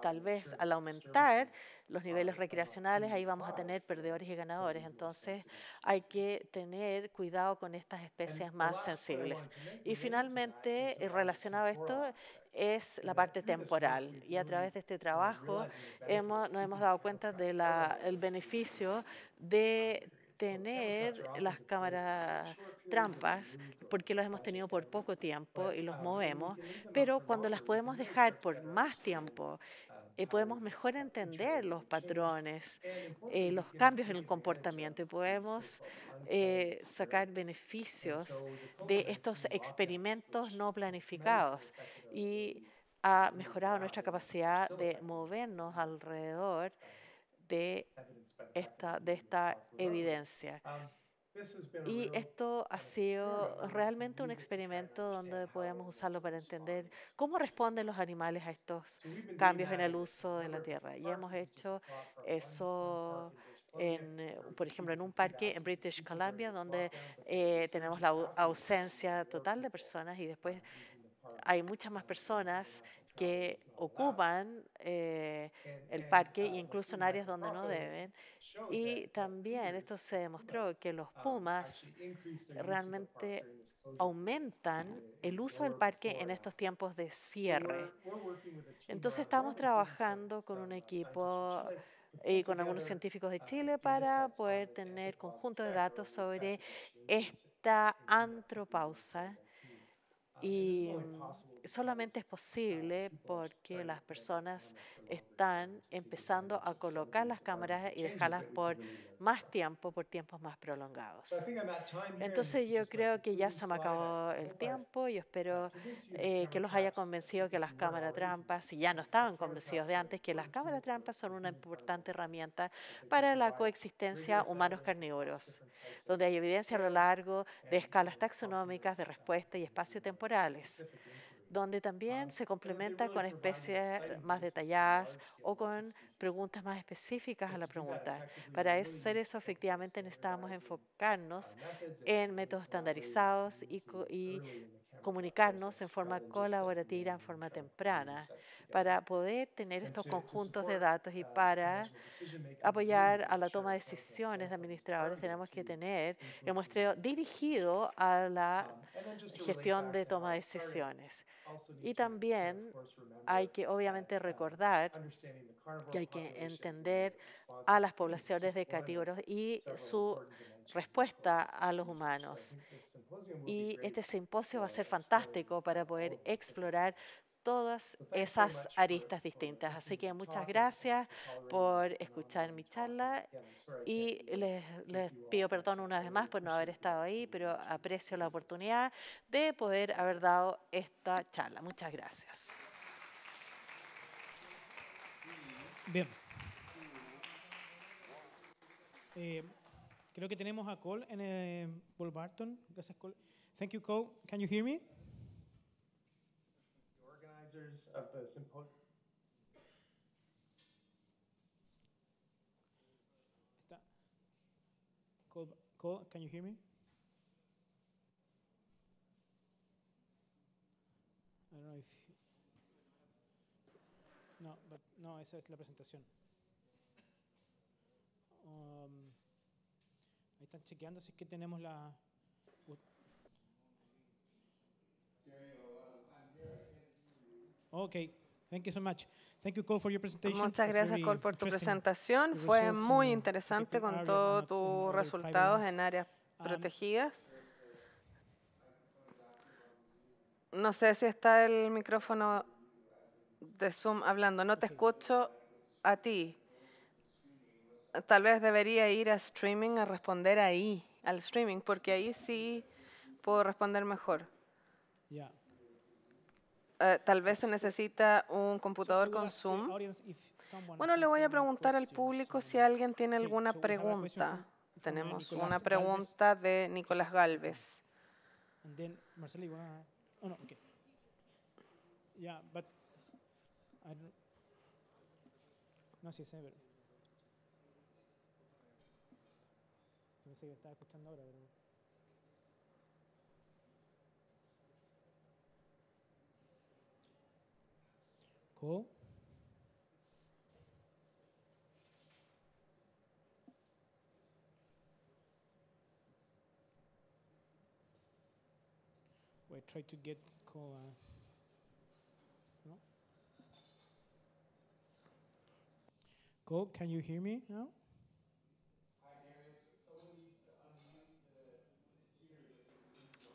tal vez, al aumentar los niveles recreacionales, ahí vamos a tener perdedores y ganadores. Entonces, hay que tener cuidado con estas especies más sensibles. Y finalmente, relacionado a esto, es la parte temporal. Y a través de este trabajo nos hemos dado cuenta del beneficio de tener las cámaras trampas, porque las hemos tenido por poco tiempo y los movemos, pero cuando las podemos dejar por más tiempo, podemos mejor entender los patrones, los cambios en el comportamiento y podemos sacar beneficios de estos experimentos no planificados y ha mejorado nuestra capacidad de movernos alrededor de esta evidencia. Y esto ha sido realmente un experimento donde podemos usarlo para entender cómo responden los animales a estos cambios en el uso de la tierra. Y hemos hecho eso, por ejemplo, en un parque en British Columbia, donde tenemos la ausencia total de personas y después hay muchas más personas que ocupan el parque e incluso en áreas donde no deben. Y también esto se demostró que los pumas realmente aumentan el uso del parque en estos tiempos de cierre. Entonces estamos trabajando con un equipo y con algunos científicos de Chile para poder tener conjuntos de datos sobre esta antropausa y solamente es posible porque las personas están empezando a colocar las cámaras y dejarlas por más tiempo, por tiempos más prolongados. Entonces yo creo que ya se me acabó el tiempo y espero que los haya convencido que las cámaras trampas, si ya no estaban convencidos de antes, que las cámaras trampas son una importante herramienta para la coexistencia humanos-carnívoros, donde hay evidencia a lo largo de escalas taxonómicas de respuesta y espacio-temporales, donde también se complementa con especies más detalladas o con preguntas más específicas a la pregunta. Para hacer eso, efectivamente, necesitamos enfocarnos en métodos estandarizados y comunicarnos en forma colaborativa, en forma temprana, para poder tener estos conjuntos de datos y para apoyar a la toma de decisiones de administradores. Tenemos que tener el muestreo dirigido a la gestión de toma de decisiones. Y también hay que obviamente recordar que hay que entender a las poblaciones de carnívoros y su respuesta a los humanos. Y este simposio va a ser fantástico para poder explorar todas esas aristas distintas. Así que muchas gracias por escuchar mi charla y les pido perdón una vez más por no haber estado ahí, pero aprecio la oportunidad de poder haber dado esta charla. Muchas gracias. Bien. Creo que tenemos a Cole en Paul Barton. Gracias, Cole. Thank you, Cole. Can you hear me? The organizers of the symposium. Cole, can you hear me? I don't know if... No, esa es la presentación. Ahí están chequeando si es que tenemos la... Ok, thank you so much. Thank you, Cole, for your presentation. Muchas It's gracias, very Cole, por tu interesting. presentación. The Fue results muy in interesante protected con area and todos not in tus other private resultados lands. en áreas protegidas. No sé si está el micrófono de Zoom hablando. No te escucho a ti. Tal vez debería ir a streaming a responder ahí, al streaming, porque ahí sí puedo responder mejor. Yeah. Tal vez se necesita un computador con Zoom. Bueno, le voy a preguntar al público si alguien tiene alguna pregunta. Tenemos una pregunta de Nicolás Galvez. And then Marcela, you wanna... Oh, no, okay. Yeah, but I don't... No, sí, sé, pero... No sé qué estaba escuchando ahora, pero... Cool. We try to get Cole... no? Cole, can you hear me now?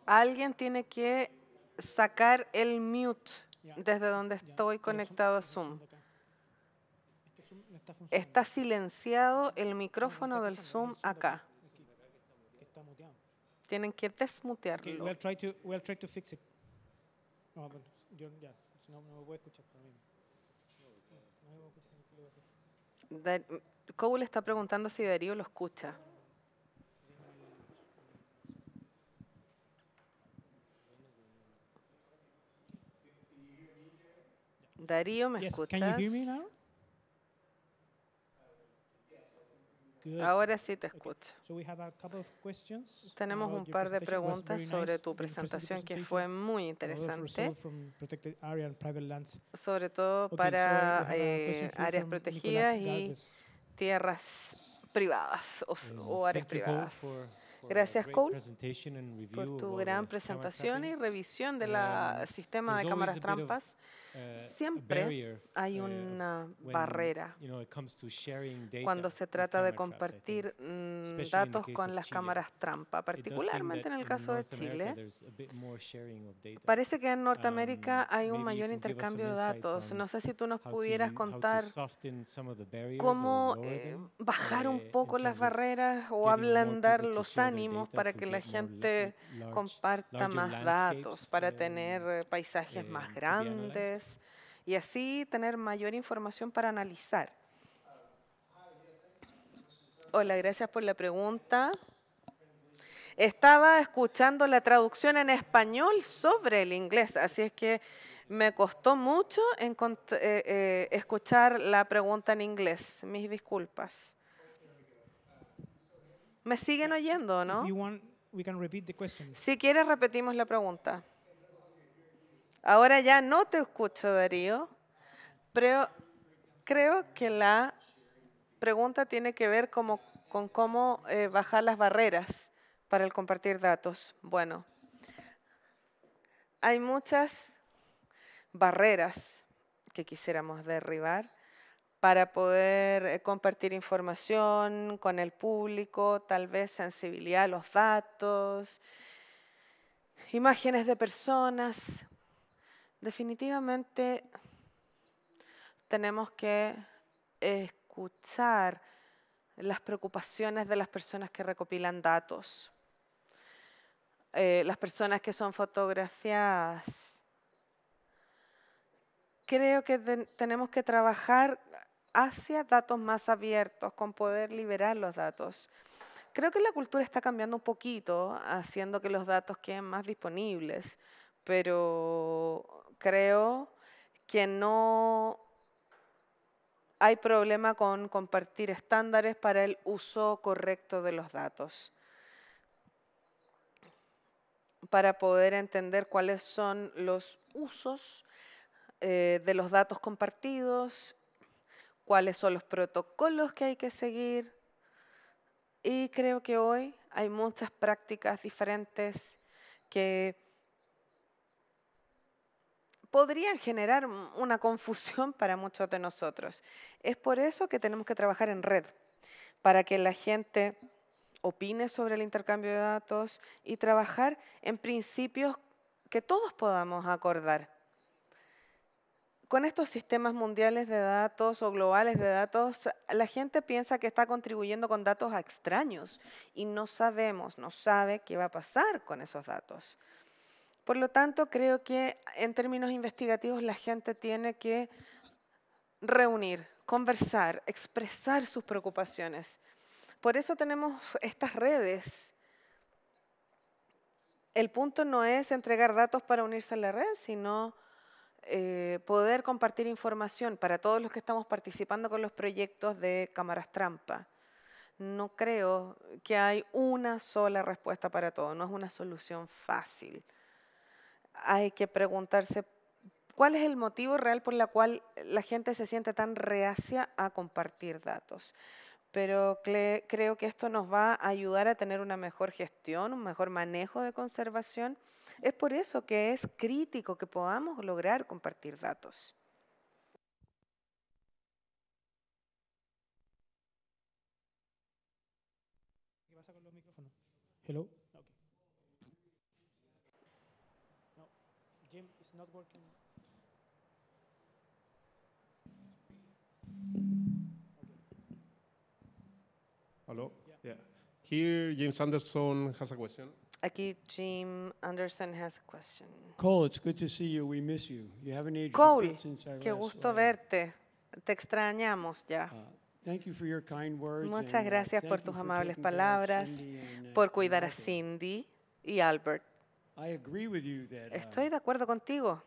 Alguien tiene que sacar el mute desde donde estoy conectado a Zoom. Este Zoom no está funcionando. Está silenciado el micrófono del Zoom acá. Que está muteado. Tienen que Okay, desmutearlo. we'll try to fix it. No, pero yo ya, no me voy a escuchar también. No me voy a escuchar, ¿qué le voy a hacer? Cole está preguntando si Darío lo escucha. Darío, ¿me Yes, escuchas? can you hear me now? Good. Ahora sí te Okay, escucho. so we have a couple of questions Tenemos about un your par de presentation. It was preguntas very sobre nice, tu very interesting presentación que presentation. fue muy A lot of interesante, results from protected area and private lands. sobre todo Okay, para so we have a question here áreas from protegidas Nicolás y Galvez. tierras privadas o áreas Thank you, Cole, privadas. for Gracias, a great Cole, presentation and por review of tu all gran the camera presentación y trapping. revisión del sistema de There's cámaras always a bit of, trampas. a Siempre barrier, hay of una when, barrera it comes to sharing data cuando se with trata de camera traps, I compartir think. Especially in the datos case con of las Chile. cámaras trampa, It does seem particularmente that en el in caso de North America Chile. there's a bit more sharing of data. Parece que en Norteamérica hay un Maybe you mayor can give us some intercambio de insights datos. on No sé si tú nos how pudieras to contar soften some of the barriers cómo or lower them, bajar un in poco las terms of barreras o getting more ablandar people to los share their ánimos data para to que la get more gente comparta larger más datos, landscapes, para tener paisajes más to be analyzed. grandes y así tener mayor información para analizar. Hola, gracias por la pregunta. Estaba escuchando la traducción en español sobre el inglés, así es que me costó mucho escuchar la pregunta en inglés. Mis disculpas. ¿Me siguen oyendo, If no? you want, we can repeat the question. Si quieres, repetimos la pregunta. Ahora ya no te escucho, Darío, pero creo que la pregunta tiene que ver con cómo bajar las barreras para el compartir datos. Bueno, hay muchas barreras que quisiéramos derribar para poder compartir información con el público, tal vez sensibilidad a los datos, imágenes de personas. Definitivamente tenemos que escuchar las preocupaciones de las personas que recopilan datos, las personas que son fotografiadas. Creo que tenemos que trabajar hacia datos más abiertos, con poder liberar los datos. Creo que la cultura está cambiando un poquito, haciendo que los datos queden más disponibles, pero creo que no hay problema con compartir estándares para el uso correcto de los datos, para poder entender cuáles son los usos de los datos compartidos, cuáles son los protocolos que hay que seguir. Y creo que hoy hay muchas prácticas diferentes que podrían generar una confusión para muchos de nosotros. Es por eso que tenemos que trabajar en red, para que la gente opine sobre el intercambio de datos y trabajar en principios que todos podamos acordar. Con estos sistemas mundiales de datos o globales de datos, la gente piensa que está contribuyendo con datos a extraños y no sabe qué va a pasar con esos datos. Por lo tanto, creo que en términos investigativos la gente tiene que reunir, conversar, expresar sus preocupaciones. Por eso tenemos estas redes. El punto no es entregar datos para unirse a la red, sino poder compartir información para todos los que estamos participando con los proyectos de cámaras trampa. No creo que hay una sola respuesta para todo, no es una solución fácil. Hay que preguntarse cuál es el motivo real por el cual la gente se siente tan reacia a compartir datos. Pero creo que esto nos va a ayudar a tener una mejor gestión, un mejor manejo de conservación. Es por eso que es crítico que podamos lograr compartir datos. ¿Qué pasa con los micrófonos? Hello? Okay. No, Jim, it's not working. Hello? Yeah. Here, James Anderson has a question. Aquí Jim Anderson has a question. Cole, it's good to see you. We miss you. You haven't aged a Cole, bit since I qué last gusto saw you. verte. Te extrañamos ya. Thank you for your kind words. Muchas and, gracias thank por you tus for amables taking care of palabras, Cindy and, por and cuidar a Albert. Cindy y Albert. I agree with you that Estoy de acuerdo contigo.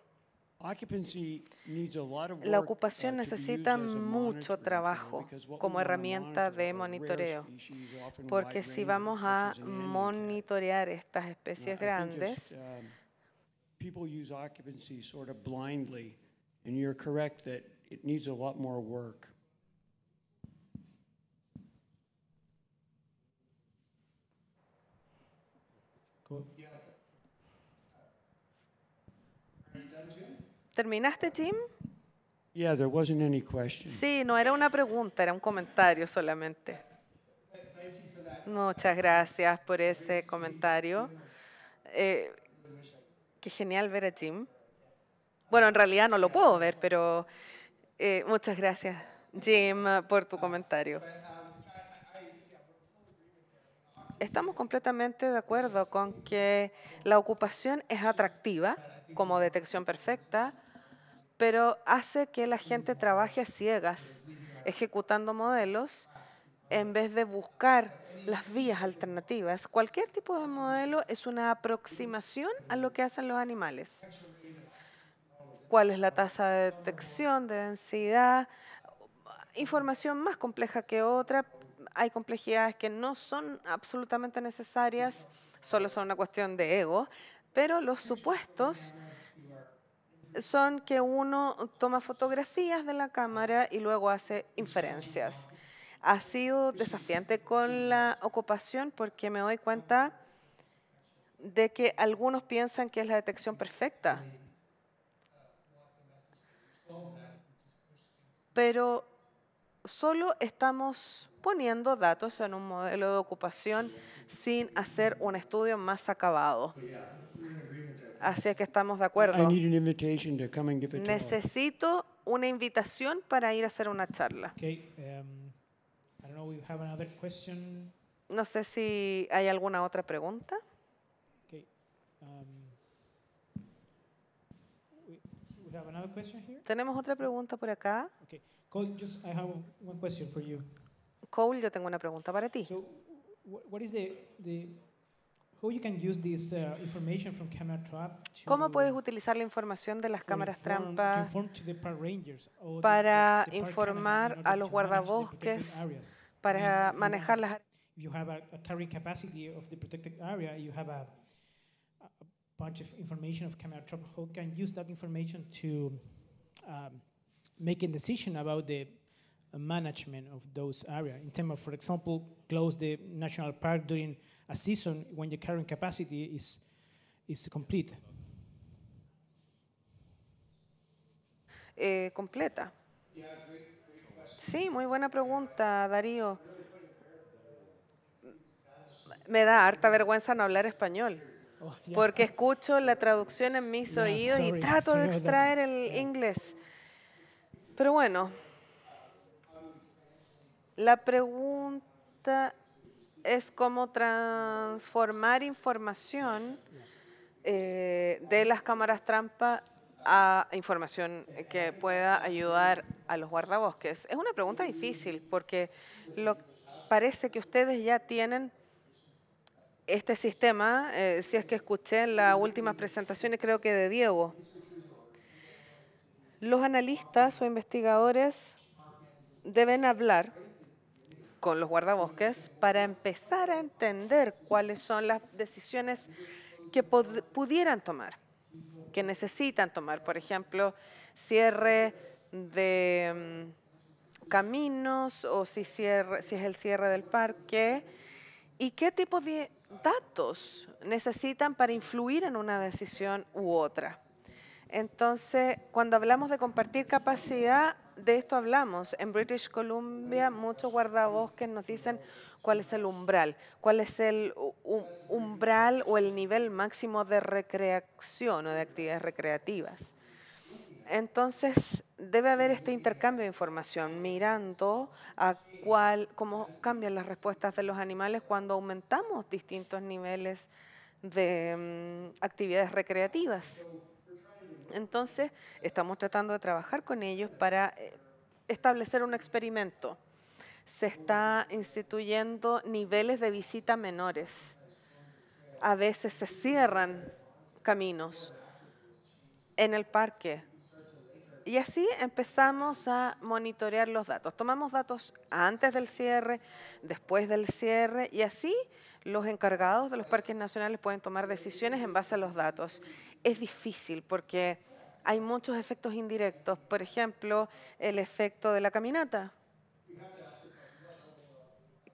occupancy needs a lot of La work, ocupación to be used necesita as a mucho monitoring tool, trabajo because what we como wanna herramienta monitor de are rare monitoreo, species, often porque wide si ranging, vamos such a as an Andean cat. monitorear estas I especies think grandes, just, people use occupancy sort of blindly, and you're correct that it needs a lot more work. Cool. ¿terminaste, Jim? Yeah, there wasn't any question. Sí, no era una pregunta, era un comentario solamente. Muchas gracias por ese comentario. Qué genial ver a Jim. Bueno, en realidad no lo puedo ver, pero muchas gracias, Jim, por tu comentario. Estamos completamente de acuerdo con que la ocupación es atractiva como detección perfecta, pero hace que la gente trabaje a ciegas, ejecutando modelos, en vez de buscar las vías alternativas. Cualquier tipo de modelo es una aproximación a lo que hacen los animales. ¿Cuál es la tasa de detección, de densidad? Información más compleja que otra. Hay complejidades que no son absolutamente necesarias, solo son una cuestión de ego, pero los supuestos son que uno toma fotografías de la cámara y luego hace inferencias. Ha sido desafiante con la ocupación porque me doy cuenta de que algunos piensan que es la detección perfecta. Pero solo estamos poniendo datos en un modelo de ocupación sin hacer un estudio más acabado. Así que estamos de I acuerdo. need an invitation to come and give a talk. Necesito una invitación para ir a hacer una charla. Okay. I don't know. We have another question. No sé si hay alguna otra pregunta. Okay. We have another question here. ¿Tenemos otra pregunta por acá? Okay. Cole, I have one question for you. Cole, yo tengo una pregunta para ti. So, what is how you can use this information from camera trap to ¿Cómo puedes utilizar la información de las for cámaras inform- to trampa inform to the park rangers or the para park informar cameraman in a order los to manage the protected guardabosques, areas? para If you manejar want- las... If you have a carrying capacity of the protected area, you have a bunch of information of camera trap. How can use that information to make a decision about the management of those areas in terms of, for example, close the national park during a season when the carrying capacity is complete? completa. Sí, muy buena pregunta, Darío. Me da harta vergüenza no hablar español, Oh, yeah. porque escucho la traducción en mis Yeah, oídos y sorry, trato de sorry about that. extraer el inglés. Pero bueno, la pregunta es cómo transformar información de las cámaras trampa a información que pueda ayudar a los guardabosques. Es una pregunta difícil porque parece que ustedes ya tienen este sistema, si es que escuché en las últimas presentaciones, creo que de Diego. Los analistas o investigadores deben hablar con los guardabosques para empezar a entender cuáles son las decisiones que pudieran tomar, que necesitan tomar. Por ejemplo, cierre de caminos o si es el cierre del parque y qué tipo de datos necesitan para influir en una decisión u otra. Entonces, cuando hablamos de compartir capacidad, de esto hablamos. En British Columbia, muchos guardabosques nos dicen cuál es el umbral, cuál es el umbral o el nivel máximo de recreación o de actividades recreativas. Entonces, debe haber este intercambio de información, mirando a cómo cambian las respuestas de los animales cuando aumentamos distintos niveles de actividades recreativas. Entonces, estamos tratando de trabajar con ellos para establecer un experimento. Se está instituyendo niveles de visita menores. A veces se cierran caminos en el parque. Y así empezamos a monitorear los datos. Tomamos datos antes del cierre, después del cierre, y así los encargados de los parques nacionales pueden tomar decisiones en base a los datos. Es difícil porque hay muchos efectos indirectos. Por ejemplo, el efecto de la caminata.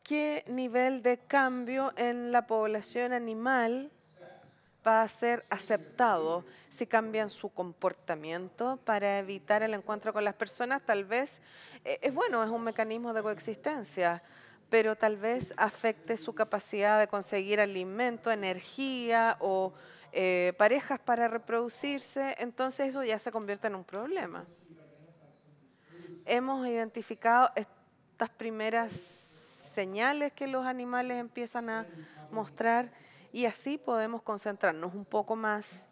¿Qué nivel de cambio en la población animal va a ser aceptado si cambian su comportamiento para evitar el encuentro con las personas? Tal vez es bueno, es un mecanismo de coexistencia, pero tal vez afecte su capacidad de conseguir alimento, energía o parejas para reproducirse. Entonces eso ya se convierte en un problema. Hemos identificado estas primeras señales que los animales empiezan a mostrar y así podemos concentrarnos un poco más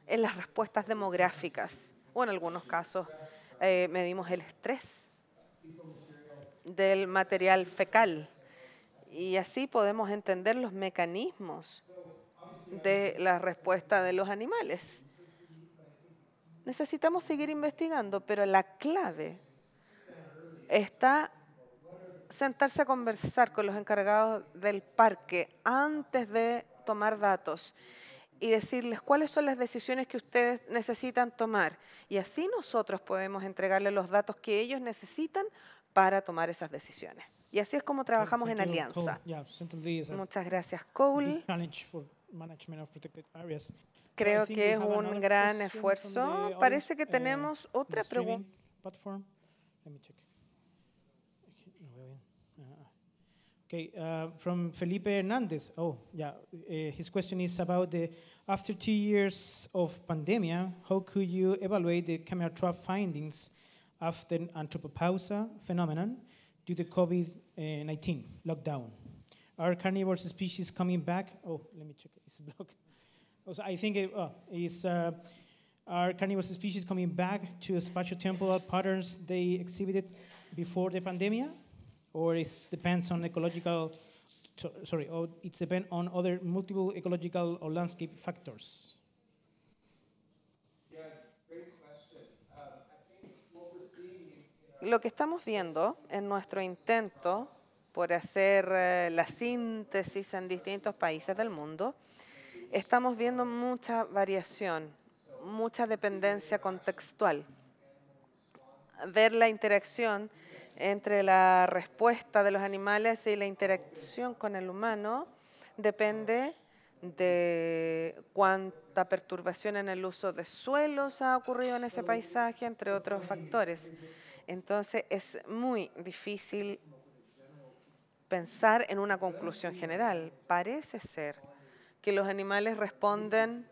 en las respuestas demográficas o en algunos casos medimos el estrés del material fecal y así podemos entender los mecanismos de la respuesta de los animales. Necesitamos seguir investigando, pero la clave está sentarse a conversar con los encargados del parque antes de tomar datos y decirles cuáles son las decisiones que ustedes necesitan tomar. Y así nosotros podemos entregarles los datos que ellos necesitan para tomar esas decisiones. Y así es como trabajamos en Thank you, alianza. Cole. Yeah, Central is a Muchas gracias, big Cole. challenge for management of protected areas. Creo think que we es have un another gran question from esfuerzo. the audience, Parece que in tenemos the otra streaming pregunta. platform. Let me check. No veo bien. Okay, from Felipe Hernandez. Oh, yeah. His question is about after 2 years of pandemia, how could you evaluate the camera trap findings after anthropopausa phenomenon due to COVID-19 lockdown? Are carnivore species coming back? Oh, let me check. It's blocked. Also, I think are carnivore species coming back to spatiotemporal patterns they exhibited before the pandemic, or it depends on ecological? Or it depends on other multiple ecological or landscape factors. Lo que estamos viendo en nuestro intento por hacer la síntesis en distintos países del mundo, estamos viendo mucha variación, mucha dependencia contextual. Ver la interacción entre la respuesta de los animales y la interacción con el humano depende de cuánta perturbación en el uso de suelos ha ocurrido en ese paisaje, entre otros factores. Entonces es muy difícil pensar en una conclusión general. Parece ser que los animales responden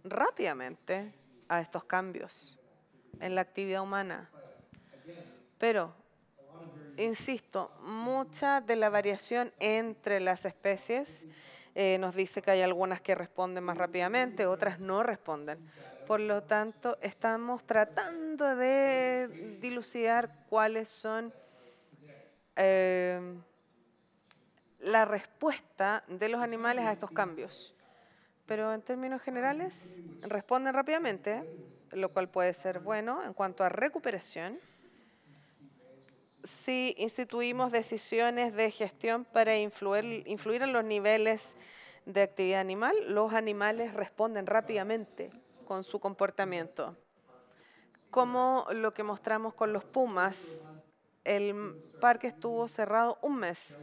rápidamente a estos cambios en la actividad humana. Pero, insisto, mucha de la variación entre las especies nos dice que hay algunas que responden más rápidamente, otras no responden. Por lo tanto, estamos tratando de dilucidar cuáles son la respuesta de los animales a estos cambios. Pero en términos generales, responden rápidamente, lo cual puede ser bueno en cuanto a recuperación. Si instituimos decisiones de gestión para influir en los niveles de actividad animal, los animales responden rápidamente con su comportamiento. Como lo que mostramos con los pumas, el parque estuvo cerrado un mes.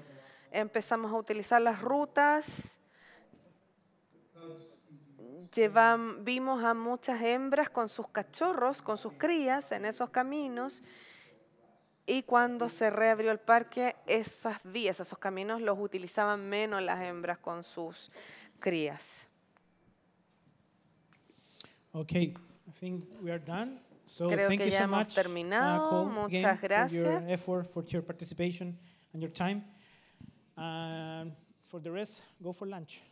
Empezamos a utilizar las rutas. Vimos a muchas hembras con sus cachorros, con sus crías en esos caminos. Y cuando se reabrió el parque, esas vías, esos caminos, los utilizaban menos las hembras con sus crías. Okay, I think we are done. So Creo thank que you ya so hemos much, terminado. Cole, Muchas again, gracias. for your effort, for your participation and your time. For the rest, go for lunch.